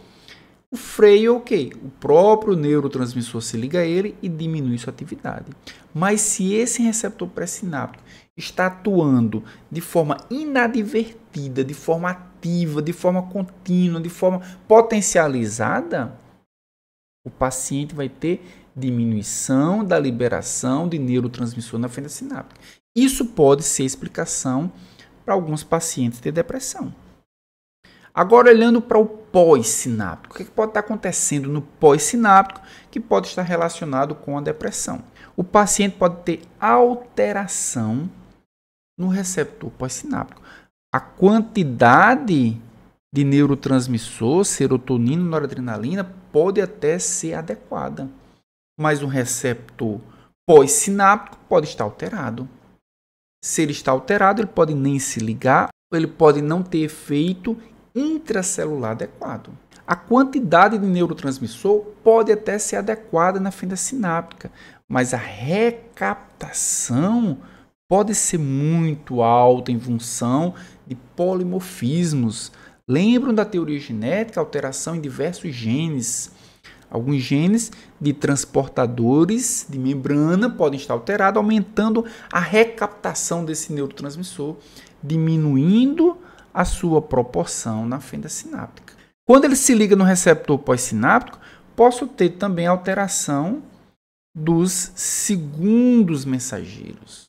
o freio é o quê? O próprio neurotransmissor se liga a ele e diminui sua atividade. Mas se esse receptor pré-sináptico está atuando de forma inadvertida, de forma ativa, de forma contínua, de forma potencializada, o paciente vai ter diminuição da liberação de neurotransmissor na fenda sináptica. Isso pode ser explicação para alguns pacientes de depressão. Agora, olhando para o pós-sináptico, o que pode estar acontecendo no pós-sináptico que pode estar relacionado com a depressão? O paciente pode ter alteração no receptor pós-sináptico. A quantidade de neurotransmissor, serotonina e noradrenalina, pode até ser adequada, mas o receptor pós-sináptico pode estar alterado. Se ele está alterado, ele pode nem se ligar, ou ele pode não ter efeito intracelular adequado. A quantidade de neurotransmissor pode até ser adequada na fenda sináptica, mas a recaptação pode ser muito alta em função de polimorfismos. Lembram da teoria genética, alteração em diversos genes. Alguns genes de transportadores de membrana podem estar alterados, aumentando a recaptação desse neurotransmissor, diminuindo a sua proporção na fenda sináptica. Quando ele se liga no receptor pós-sináptico, posso ter também alteração dos segundos mensageiros,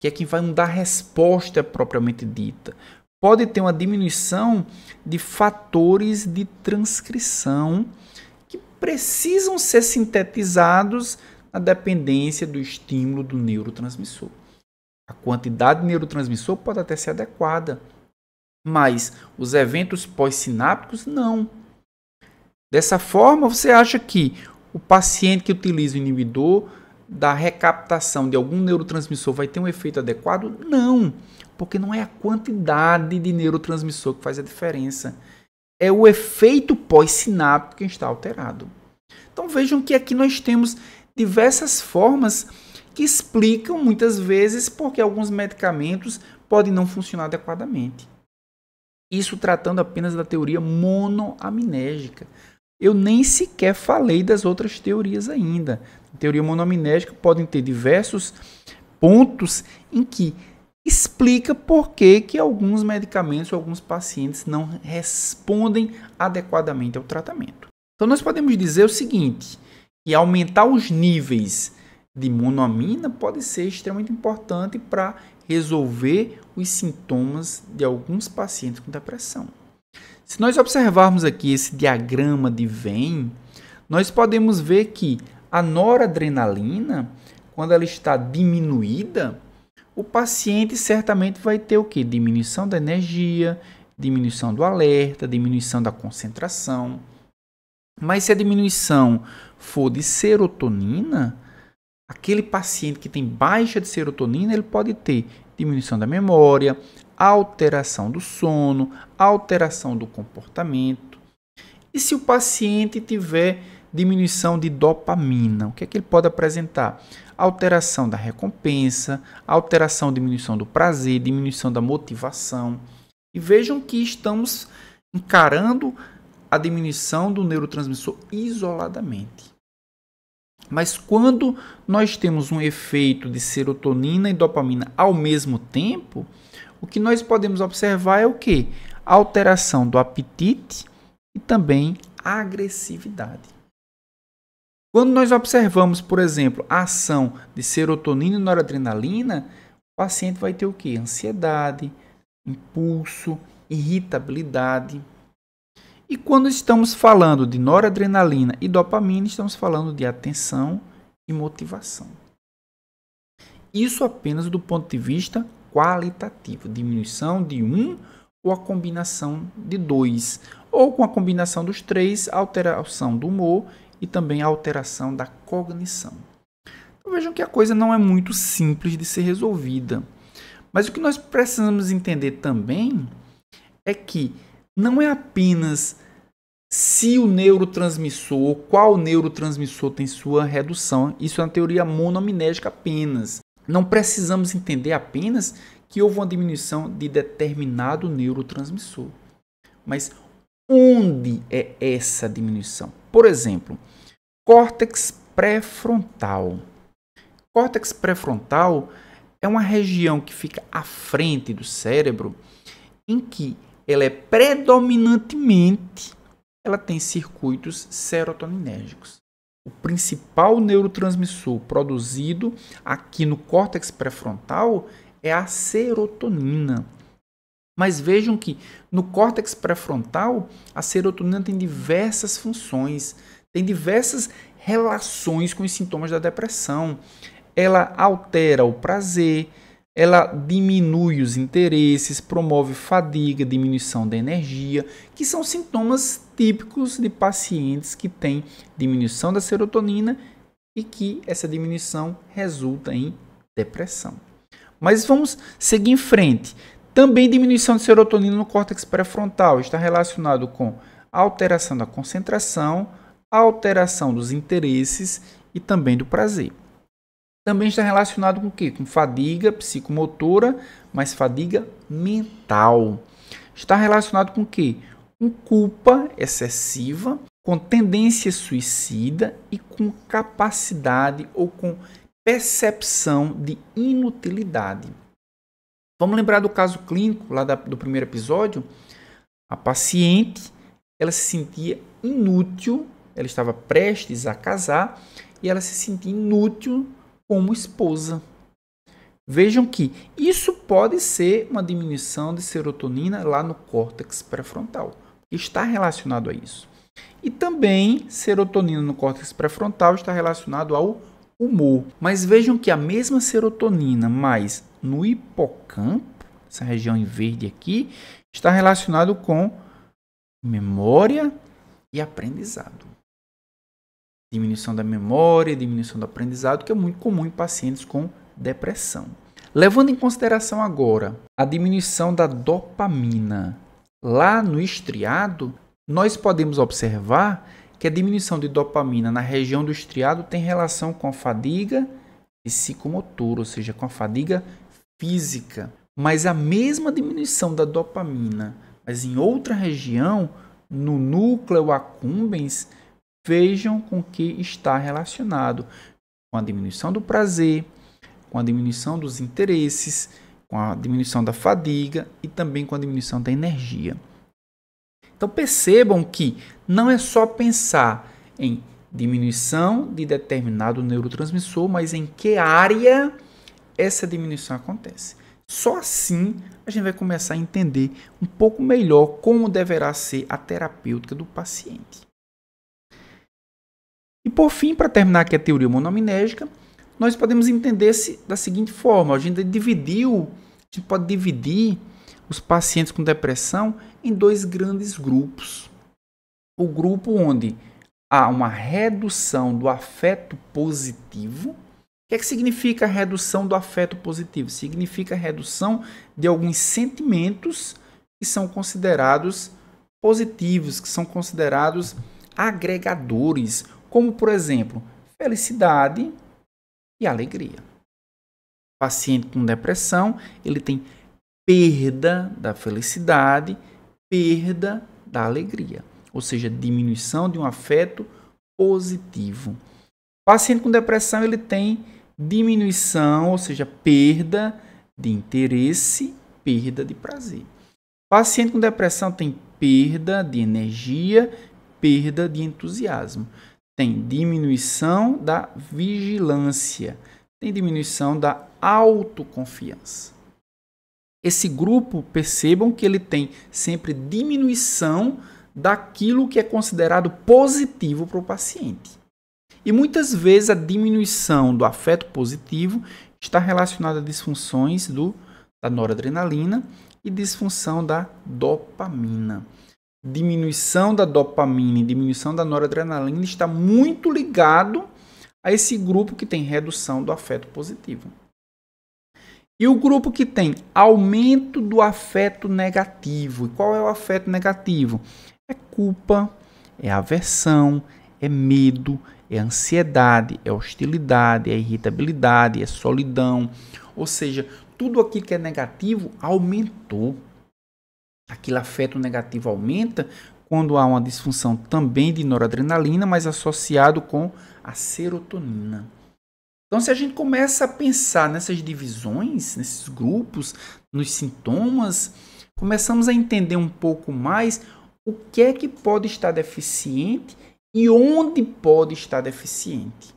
que é quem vai dar resposta propriamente dita. Pode ter uma diminuição de fatores de transcrição que precisam ser sintetizados na dependência do estímulo do neurotransmissor. A quantidade de neurotransmissor pode até ser adequada, mas os eventos pós-sinápticos não. Dessa forma, você acha que o paciente que utiliza o inibidor da recaptação de algum neurotransmissor vai ter um efeito adequado? Não, porque não é a quantidade de neurotransmissor que faz a diferença. É o efeito pós-sináptico que está alterado. Então vejam que aqui nós temos diversas formas que explicam muitas vezes porque alguns medicamentos podem não funcionar adequadamente. Isso tratando apenas da teoria monoaminérgica. Eu nem sequer falei das outras teorias ainda. A teoria monoaminérgica podem ter diversos pontos em que explica por que alguns medicamentos ou alguns pacientes não respondem adequadamente ao tratamento. Então nós podemos dizer o seguinte, que aumentar os níveis de monoamina pode ser extremamente importante para resolver os sintomas de alguns pacientes com depressão. Se nós observarmos aqui esse diagrama de Venn, nós podemos ver que a noradrenalina, quando ela está diminuída, o paciente certamente vai ter o quê? Diminuição da energia, diminuição do alerta, diminuição da concentração. Mas se a diminuição for de serotonina, aquele paciente que tem baixa de serotonina, ele pode ter diminuição da memória, alteração do sono, alteração do comportamento. E se o paciente tiver diminuição de dopamina, o que é que ele pode apresentar? Alteração da recompensa, alteração, diminuição do prazer, diminuição da motivação. E vejam que estamos encarando a diminuição do neurotransmissor isoladamente. Mas quando nós temos um efeito de serotonina e dopamina ao mesmo tempo, o que nós podemos observar é o quê? Alteração do apetite e também a agressividade. Quando nós observamos, por exemplo, a ação de serotonina e noradrenalina, o paciente vai ter o quê? Ansiedade, impulso, irritabilidade. E quando estamos falando de noradrenalina e dopamina, estamos falando de atenção e motivação. Isso apenas do ponto de vista qualitativo, diminuição de um ou a combinação de dois, ou com a combinação dos três, alteração do humor e também a alteração da cognição. Então vejam que a coisa não é muito simples de ser resolvida. Mas o que nós precisamos entender também é que não é apenas se o neurotransmissor, qual neurotransmissor tem sua redução. Isso é uma teoria monoaminética apenas. Não precisamos entender apenas que houve uma diminuição de determinado neurotransmissor. Mas onde é essa diminuição? Por exemplo, córtex pré-frontal. Córtex pré-frontal é uma região que fica à frente do cérebro, em que ela é predominantemente, ela tem circuitos serotoninérgicos. O principal neurotransmissor produzido aqui no córtex pré-frontal é a serotonina. Mas vejam que no córtex pré-frontal a serotonina tem diversas funções, tem diversas relações com os sintomas da depressão. Ela altera o prazer, ela diminui os interesses, promove fadiga, diminuição da energia, que são sintomas típicos de pacientes que têm diminuição da serotonina e que essa diminuição resulta em depressão. Mas vamos seguir em frente. Também diminuição de serotonina no córtex pré-frontal está relacionado com a alteração da concentração, a alteração dos interesses e também do prazer. Também está relacionado com o quê? Com fadiga psicomotora, mas fadiga mental. Está relacionado com o quê? Com culpa excessiva, com tendência suicida e com capacidade ou com percepção de inutilidade. Vamos lembrar do caso clínico lá do primeiro episódio? A paciente, ela se sentia inútil, ela estava prestes a casar e ela se sentia inútil como esposa. Vejam que isso pode ser uma diminuição de serotonina lá no córtex pré-frontal. Está relacionado a isso. E também serotonina no córtex pré-frontal está relacionado ao humor. Mas vejam que a mesma serotonina, mas no hipocampo, essa região em verde aqui, está relacionado com memória e aprendizado. Diminuição da memória, diminuição do aprendizado, que é muito comum em pacientes com depressão. Levando em consideração agora a diminuição da dopamina lá no estriado, nós podemos observar que a diminuição de dopamina na região do estriado tem relação com a fadiga psicomotora, ou seja, com a fadiga física. Mas a mesma diminuição da dopamina, mas em outra região, no núcleo accumbens, vejam com que está relacionado com a diminuição do prazer, com a diminuição dos interesses, com a diminuição da fadiga e também com a diminuição da energia. Então percebam que não é só pensar em diminuição de determinado neurotransmissor, mas em que área essa diminuição acontece. Só assim a gente vai começar a entender um pouco melhor como deverá ser a terapêutica do paciente. E por fim, para terminar aqui a teoria monoaminética, nós podemos entender da seguinte forma: a gente pode dividir os pacientes com depressão em dois grandes grupos. O grupo onde há uma redução do afeto positivo. O que é que significa redução do afeto positivo? Significa redução de alguns sentimentos que são considerados positivos, que são considerados agregadores, como, por exemplo, felicidade e alegria. O paciente com depressão, ele tem perda da felicidade, perda da alegria, ou seja, diminuição de um afeto positivo. O paciente com depressão ele tem diminuição, ou seja, perda de interesse, perda de prazer. O paciente com depressão tem perda de energia, perda de entusiasmo. Tem diminuição da vigilância, tem diminuição da autoconfiança. Esse grupo, percebam que ele tem sempre diminuição daquilo que é considerado positivo para o paciente. E muitas vezes a diminuição do afeto positivo está relacionada a disfunções da noradrenalina e disfunção da dopamina. Diminuição da dopamina e diminuição da noradrenalina está muito ligado a esse grupo que tem redução do afeto positivo. E o grupo que tem aumento do afeto negativo. E qual é o afeto negativo? É culpa, é aversão, é medo, é ansiedade, é hostilidade, é irritabilidade, é solidão. Ou seja, tudo aquilo que é negativo aumentou. Aquele afeto negativo aumenta quando há uma disfunção também de noradrenalina, mas associado com a serotonina. Então, se a gente começa a pensar nessas divisões, nesses grupos, nos sintomas, começamos a entender um pouco mais o que é que pode estar deficiente e onde pode estar deficiente.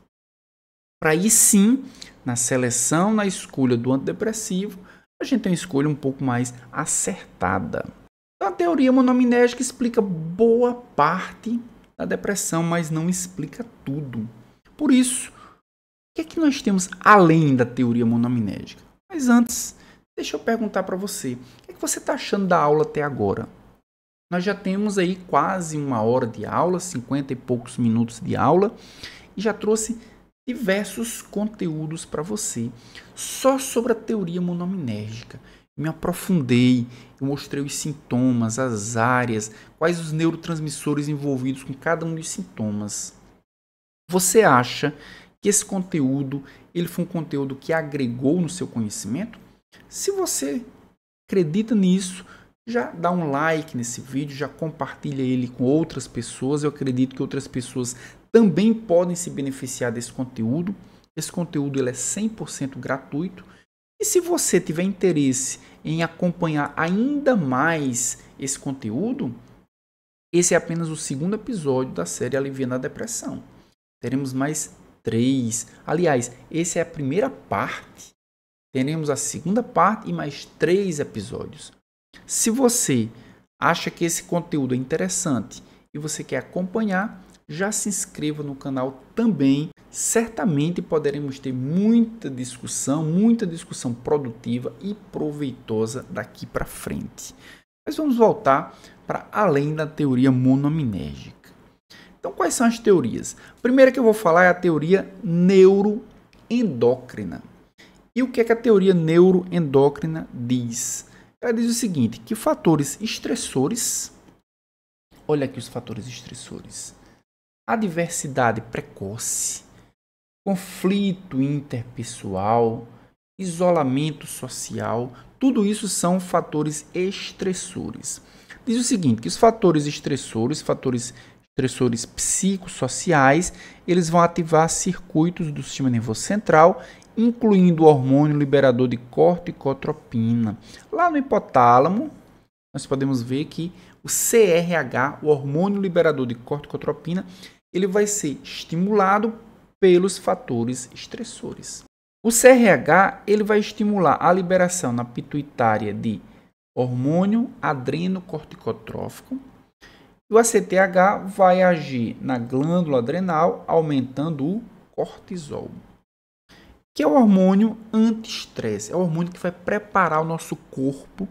Para aí sim, na seleção, na escolha do antidepressivo, a gente tem uma escolha um pouco mais acertada. Então, a teoria monoaminética explica boa parte da depressão, mas não explica tudo. Por isso, o que é que nós temos além da teoria monoaminética? Mas antes, deixa eu perguntar para você, o que é que você está achando da aula até agora? Nós já temos aí quase 1 hora de aula, 50 e poucos minutos de aula, e já trouxe diversos conteúdos para você, só sobre a teoria monoaminética. Me aprofundei, eu mostrei os sintomas, as áreas, quais os neurotransmissores envolvidos com cada um dos sintomas. Você acha que esse conteúdo ele foi um conteúdo que agregou no seu conhecimento? Se você acredita nisso, já dá um like nesse vídeo, já compartilha ele com outras pessoas. Eu acredito que outras pessoas também podem se beneficiar desse conteúdo. Esse conteúdo ele é 100% gratuito. E se você tiver interesse em acompanhar ainda mais esse conteúdo, esse é apenas o 2º episódio da série Aliviando a Depressão. Teremos mais 3. Aliás, essa é a primeira parte. Teremos a 2ª parte e mais 3 episódios. Se você acha que esse conteúdo é interessante e você quer acompanhar, já se inscreva no canal também. Certamente poderemos ter muita discussão produtiva e proveitosa daqui para frente. Mas vamos voltar para além da teoria monoaminética. Então, quais são as teorias? A primeira que eu vou falar é a teoria neuroendócrina. E o que é que a teoria neuroendócrina diz? Ela diz o seguinte, que fatores estressores, olha aqui os fatores estressores, adversidade precoce, conflito interpessoal, isolamento social, tudo isso são fatores estressores. Diz o seguinte, que os fatores estressores psicossociais, eles vão ativar circuitos do sistema nervoso central, incluindo o hormônio liberador de corticotropina. Lá no hipotálamo, nós podemos ver que o CRH, o hormônio liberador de corticotropina, ele vai ser estimulado pelos fatores estressores. O CRH ele vai estimular a liberação na pituitária de hormônio adrenocorticotrófico. E o ACTH vai agir na glândula adrenal, aumentando o cortisol, que é o hormônio anti-estresse. É o hormônio que vai preparar o nosso corpo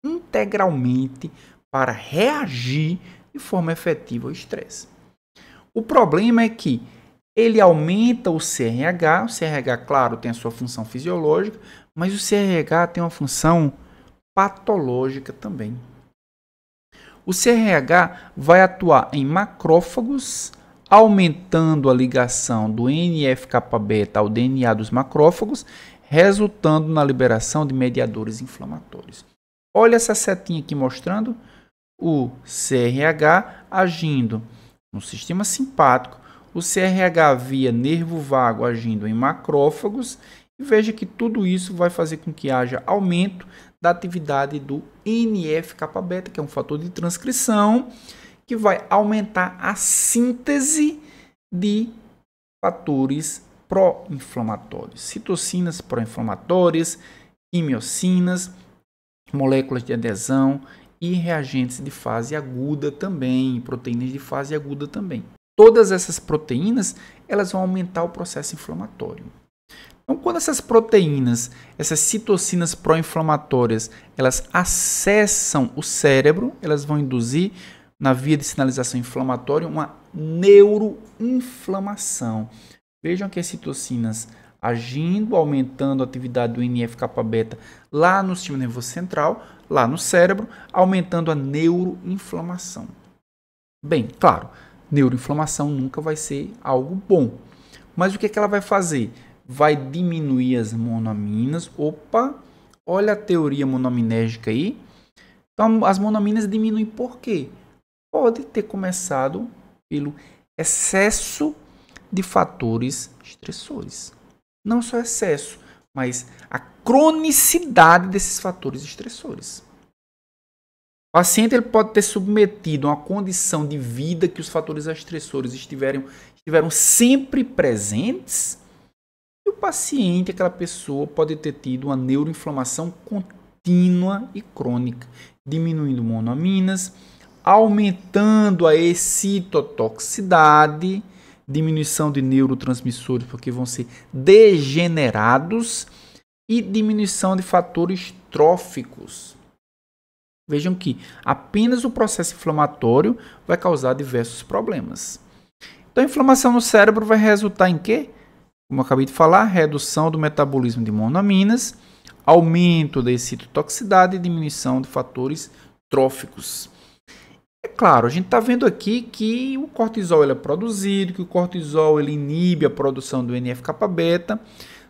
integralmente para reagir de forma efetiva ao estresse. O problema é que ele aumenta o CRH, claro, tem a sua função fisiológica, mas o CRH tem uma função patológica também. O CRH vai atuar em macrófagos, aumentando a ligação do NF-κB ao DNA dos macrófagos, resultando na liberação de mediadores inflamatórios. Olha essa setinha aqui mostrando o CRH agindo no sistema simpático, o CRH via nervo vago agindo em macrófagos, e veja que tudo isso vai fazer com que haja aumento da atividade do NF-κ-beta, que é um fator de transcrição, que vai aumentar a síntese de fatores pró-inflamatórios, citocinas pró-inflamatórias, quimiocinas, moléculas de adesão e reagentes de fase aguda também, proteínas de fase aguda também. Todas essas proteínas, elas vão aumentar o processo inflamatório. Então, quando essas proteínas, essas citocinas pró-inflamatórias, elas acessam o cérebro, elas vão induzir na via de sinalização inflamatória uma neuroinflamação. Vejam que as citocinas agindo, aumentando a atividade do NF-κ-beta lá no sistema nervoso central, lá no cérebro, aumentando a neuroinflamação. Bem, claro, neuroinflamação nunca vai ser algo bom. Mas o que é que ela vai fazer? Vai diminuir as monoaminas. Opa, olha a teoria monoaminérgica aí. Então, as monoaminas diminuem por quê? Pode ter começado pelo excesso de fatores estressores. Não só excesso, mas a cronicidade desses fatores estressores. O paciente ele pode ter submetido a uma condição de vida que os fatores estressores estiveram sempre presentes, e o paciente, aquela pessoa, pode ter tido uma neuroinflamação contínua e crônica, diminuindo monoaminas, aumentando a excitotoxicidade, diminuição de neurotransmissores porque vão ser degenerados e diminuição de fatores tróficos. Vejam que apenas o processo inflamatório vai causar diversos problemas. Então, a inflamação no cérebro vai resultar em quê? Como eu acabei de falar, redução do metabolismo de monoaminas, aumento da excitotoxicidade e diminuição de fatores tróficos. É claro, a gente está vendo aqui que o cortisol ele é produzido, que o cortisol ele inibe a produção do NF-κ-beta,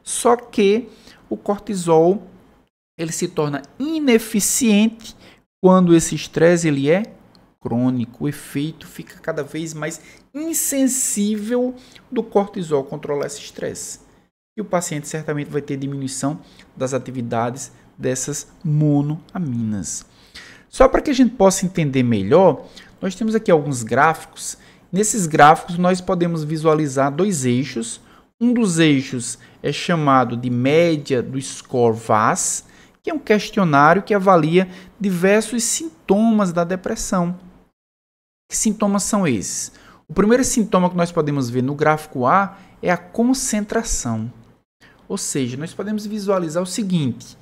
só que o cortisol ele se torna ineficiente quando esse estresse ele é crônico. O efeito fica cada vez mais insensível do cortisol controlar esse estresse. E o paciente certamente vai ter diminuição das atividades dessas monoaminas. Só para que a gente possa entender melhor, nós temos aqui alguns gráficos. Nesses gráficos nós podemos visualizar dois eixos. Um dos eixos é chamado de média do score VAS, que é um questionário que avalia diversos sintomas da depressão. Que sintomas são esses? O primeiro sintoma que nós podemos ver no gráfico A é a concentração. Ou seja, nós podemos visualizar o seguinte.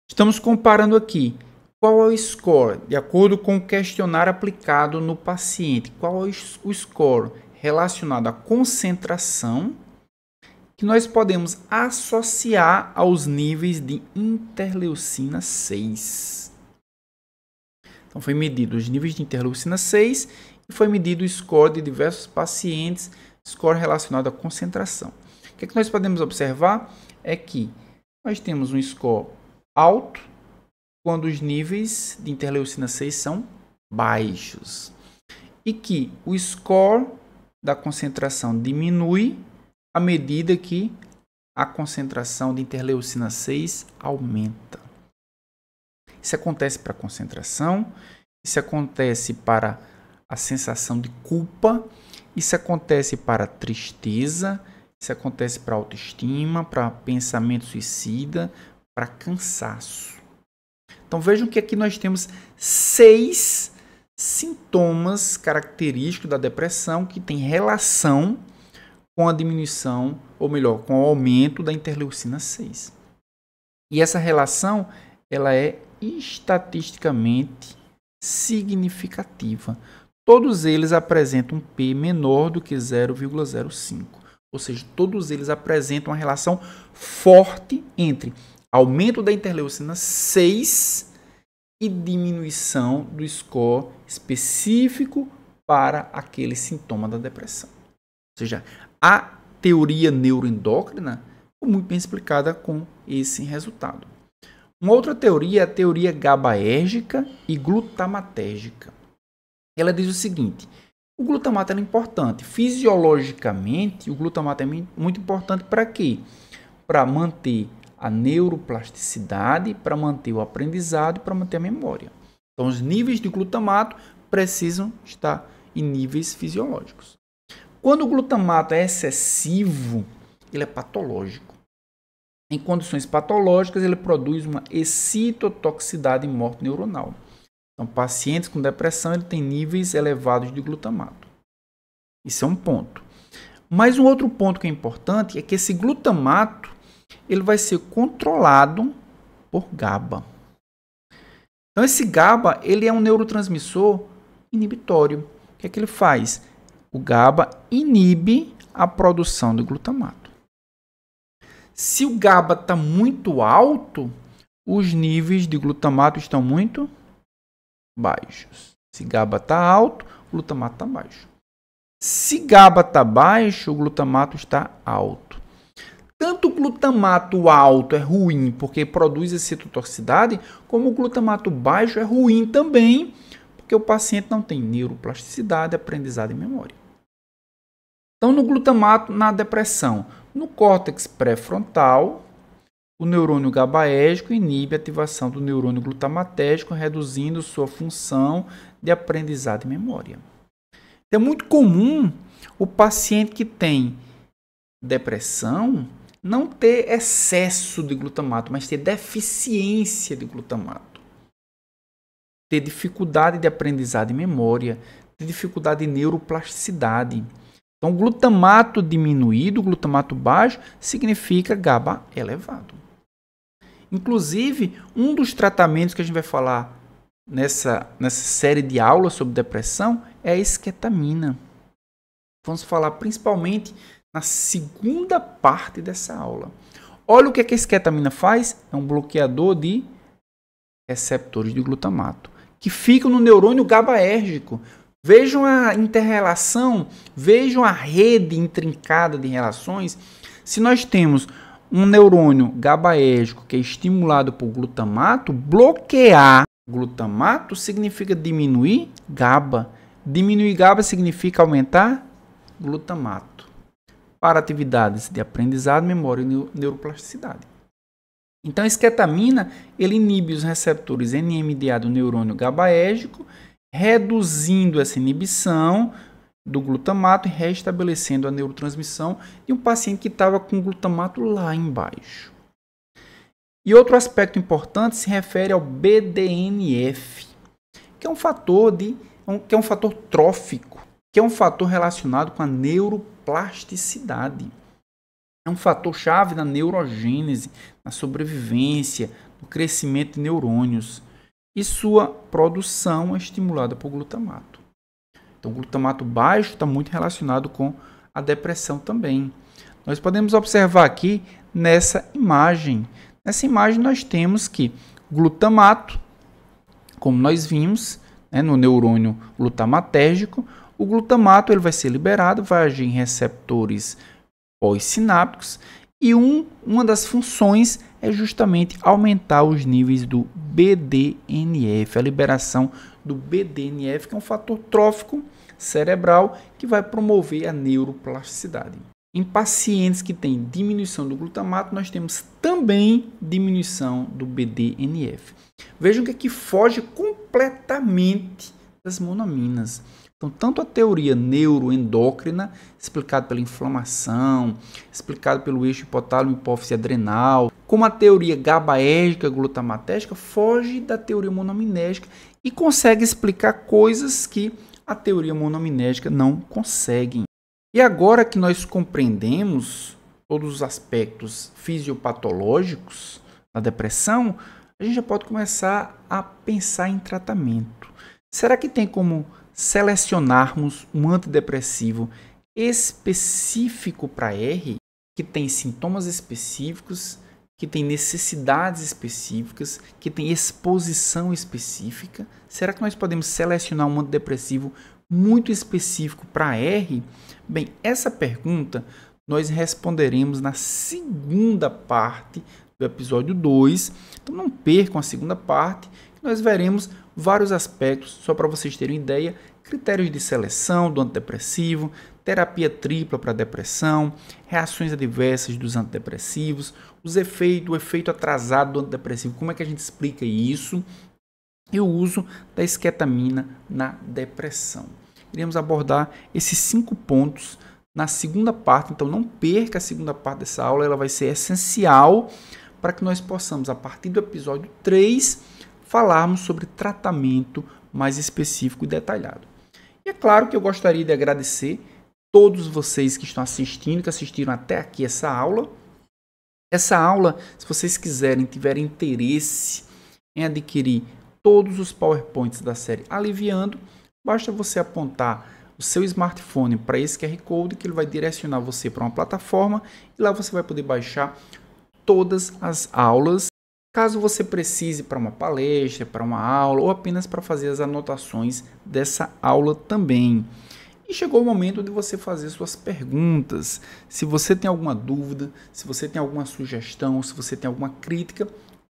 Estamos comparando aqui. Qual é o score? De acordo com o questionário aplicado no paciente. Qual é o score relacionado à concentração que nós podemos associar aos níveis de interleucina 6. Então, foi medido os níveis de interleucina 6 e foi medido o score de diversos pacientes, score relacionado à concentração. O que nós podemos observar é que nós temos um score alto quando os níveis de interleucina 6 são baixos e que o score da concentração diminui à medida que a concentração de interleucina 6 aumenta. Isso acontece para a concentração, isso acontece para a sensação de culpa, isso acontece para a tristeza, isso acontece para a autoestima, para pensamento suicida, para cansaço. Então vejam que aqui nós temos 6 sintomas característicos da depressão que têm relação com a diminuição, ou melhor, com o aumento da interleucina 6. E essa relação ela é estatisticamente significativa. Todos eles apresentam um P menor do que 0,05. Ou seja, todos eles apresentam uma relação forte entre aumento da interleucina 6 e diminuição do score específico para aquele sintoma da depressão. Ou seja, a teoria neuroendócrina foi muito bem explicada com esse resultado. Uma outra teoria é a teoria GABAérgica e glutamatérgica. Ela diz o seguinte, O glutamato é importante. Fisiologicamente, o glutamato é muito importante para quê? Para manter a neuroplasticidade, para manter o aprendizado e para manter a memória. Então, os níveis de glutamato precisam estar em níveis fisiológicos. Quando o glutamato é excessivo, ele é patológico. Em condições patológicas, ele produz uma excitotoxicidade e morte neuronal. Então, pacientes com depressão têm níveis elevados de glutamato. Isso é um ponto. Mas um outro ponto que é importante é que esse glutamato ele vai ser controlado por GABA. Então, esse GABA ele é um neurotransmissor inibitório. O que é que ele faz? O GABA inibe a produção de glutamato. Se o GABA está muito alto, os níveis de glutamato estão muito baixos. Se GABA está alto, o glutamato está baixo. Se GABA está baixo, o glutamato está alto. Tanto o glutamato alto é ruim porque produz excitotoxicidade, como o glutamato baixo é ruim também porque o paciente não tem neuroplasticidade, aprendizado e memória. Então, no glutamato, na depressão, no córtex pré-frontal, o neurônio GABAérgico inibe a ativação do neurônio glutamatérgico, reduzindo sua função de aprendizado e memória. É muito comum o paciente que tem depressão não ter excesso de glutamato, mas ter deficiência de glutamato. Ter dificuldade de aprendizado e memória, ter dificuldade de neuroplasticidade. Então, glutamato diminuído, glutamato baixo, significa GABA elevado. Inclusive, um dos tratamentos que a gente vai falar nessa série de aulas sobre depressão é a esquetamina. Vamos falar principalmente na segunda parte dessa aula. Olha o que a esquetamina faz. É um bloqueador de receptores de glutamato, que ficam no neurônio GABAérgico. Vejam a inter-relação, vejam a rede intrincada de relações. Se nós temos um neurônio GABAérgico que é estimulado por glutamato, bloquear glutamato significa diminuir GABA. Diminuir GABA significa aumentar glutamato para atividades de aprendizado, memória e neuroplasticidade. Então, a esquetamina ele inibe os receptores NMDA do neurônio GABAérgico, reduzindo essa inibição do glutamato e restabelecendo a neurotransmissão de um paciente que estava com glutamato lá embaixo. E outro aspecto importante se refere ao BDNF, que é um fator trófico, que é um fator relacionado com a neuroplasticidade. É um fator chave na neurogênese, na sobrevivência, no crescimento de neurônios. E sua produção é estimulada por glutamato. Então, o glutamato baixo está muito relacionado com a depressão também. Nós podemos observar aqui nessa imagem. Nessa imagem nós temos que glutamato, como nós vimos, no neurônio glutamatérgico, o glutamato ele vai ser liberado, vai agir em receptores pós-sinápticos e uma das funções é justamente aumentar os níveis do BDNF, a liberação do BDNF, que é um fator trófico cerebral que vai promover a neuroplasticidade. Em pacientes que têm diminuição do glutamato, nós temos também diminuição do BDNF. Vejam que aqui foge completamente das monaminas. Então, tanto a teoria neuroendócrina, explicada pela inflamação, explicada pelo eixo hipotálamo, hipófise adrenal, como a teoria GABAérgica, glutamatérgica, foge da teoria monoaminética e consegue explicar coisas que a teoria monoaminética não consegue. E agora que nós compreendemos todos os aspectos fisiopatológicos da depressão, a gente já pode começar a pensar em tratamento. Será que tem como selecionarmos um antidepressivo específico para R, que tem sintomas específicos, que tem necessidades específicas, que tem exposição específica? Será que nós podemos selecionar um antidepressivo muito específico para R? Bem, essa pergunta nós responderemos na segunda parte do episódio 2. Então não percam a segunda parte, que nós veremos vários aspectos, só para vocês terem ideia, critérios de seleção do antidepressivo, terapia tripla para depressão, reações adversas dos antidepressivos, o efeito atrasado do antidepressivo, como é que a gente explica isso, e o uso da esquetamina na depressão. Iremos abordar esses 5 pontos na segunda parte, então não perca a segunda parte dessa aula, ela vai ser essencial para que nós possamos, a partir do episódio 3, falarmos sobre tratamento mais específico e detalhado. E é claro que eu gostaria de agradecer todos vocês que estão assistindo, que assistiram até aqui essa aula. Essa aula, se vocês quiserem, tiverem interesse em adquirir todos os PowerPoints da série Aliviando, basta você apontar o seu smartphone para esse QR Code, que ele vai direcionar você para uma plataforma e lá você vai poder baixar todas as aulas, caso você precise para uma palestra, para uma aula ou apenas para fazer as anotações dessa aula também. E chegou o momento de você fazer suas perguntas. Se você tem alguma dúvida, se você tem alguma sugestão, se você tem alguma crítica,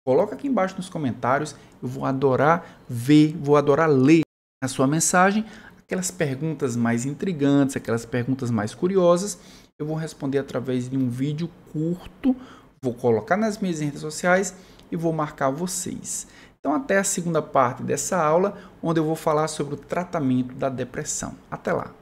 coloca aqui embaixo nos comentários. Eu vou adorar ver, vou adorar ler a sua mensagem. Aquelas perguntas mais intrigantes, aquelas perguntas mais curiosas, eu vou responder através de um vídeo curto. Vou colocar nas minhas redes sociais e vou marcar vocês. Então, até a segunda parte dessa aula, onde eu vou falar sobre o tratamento da depressão. Até lá!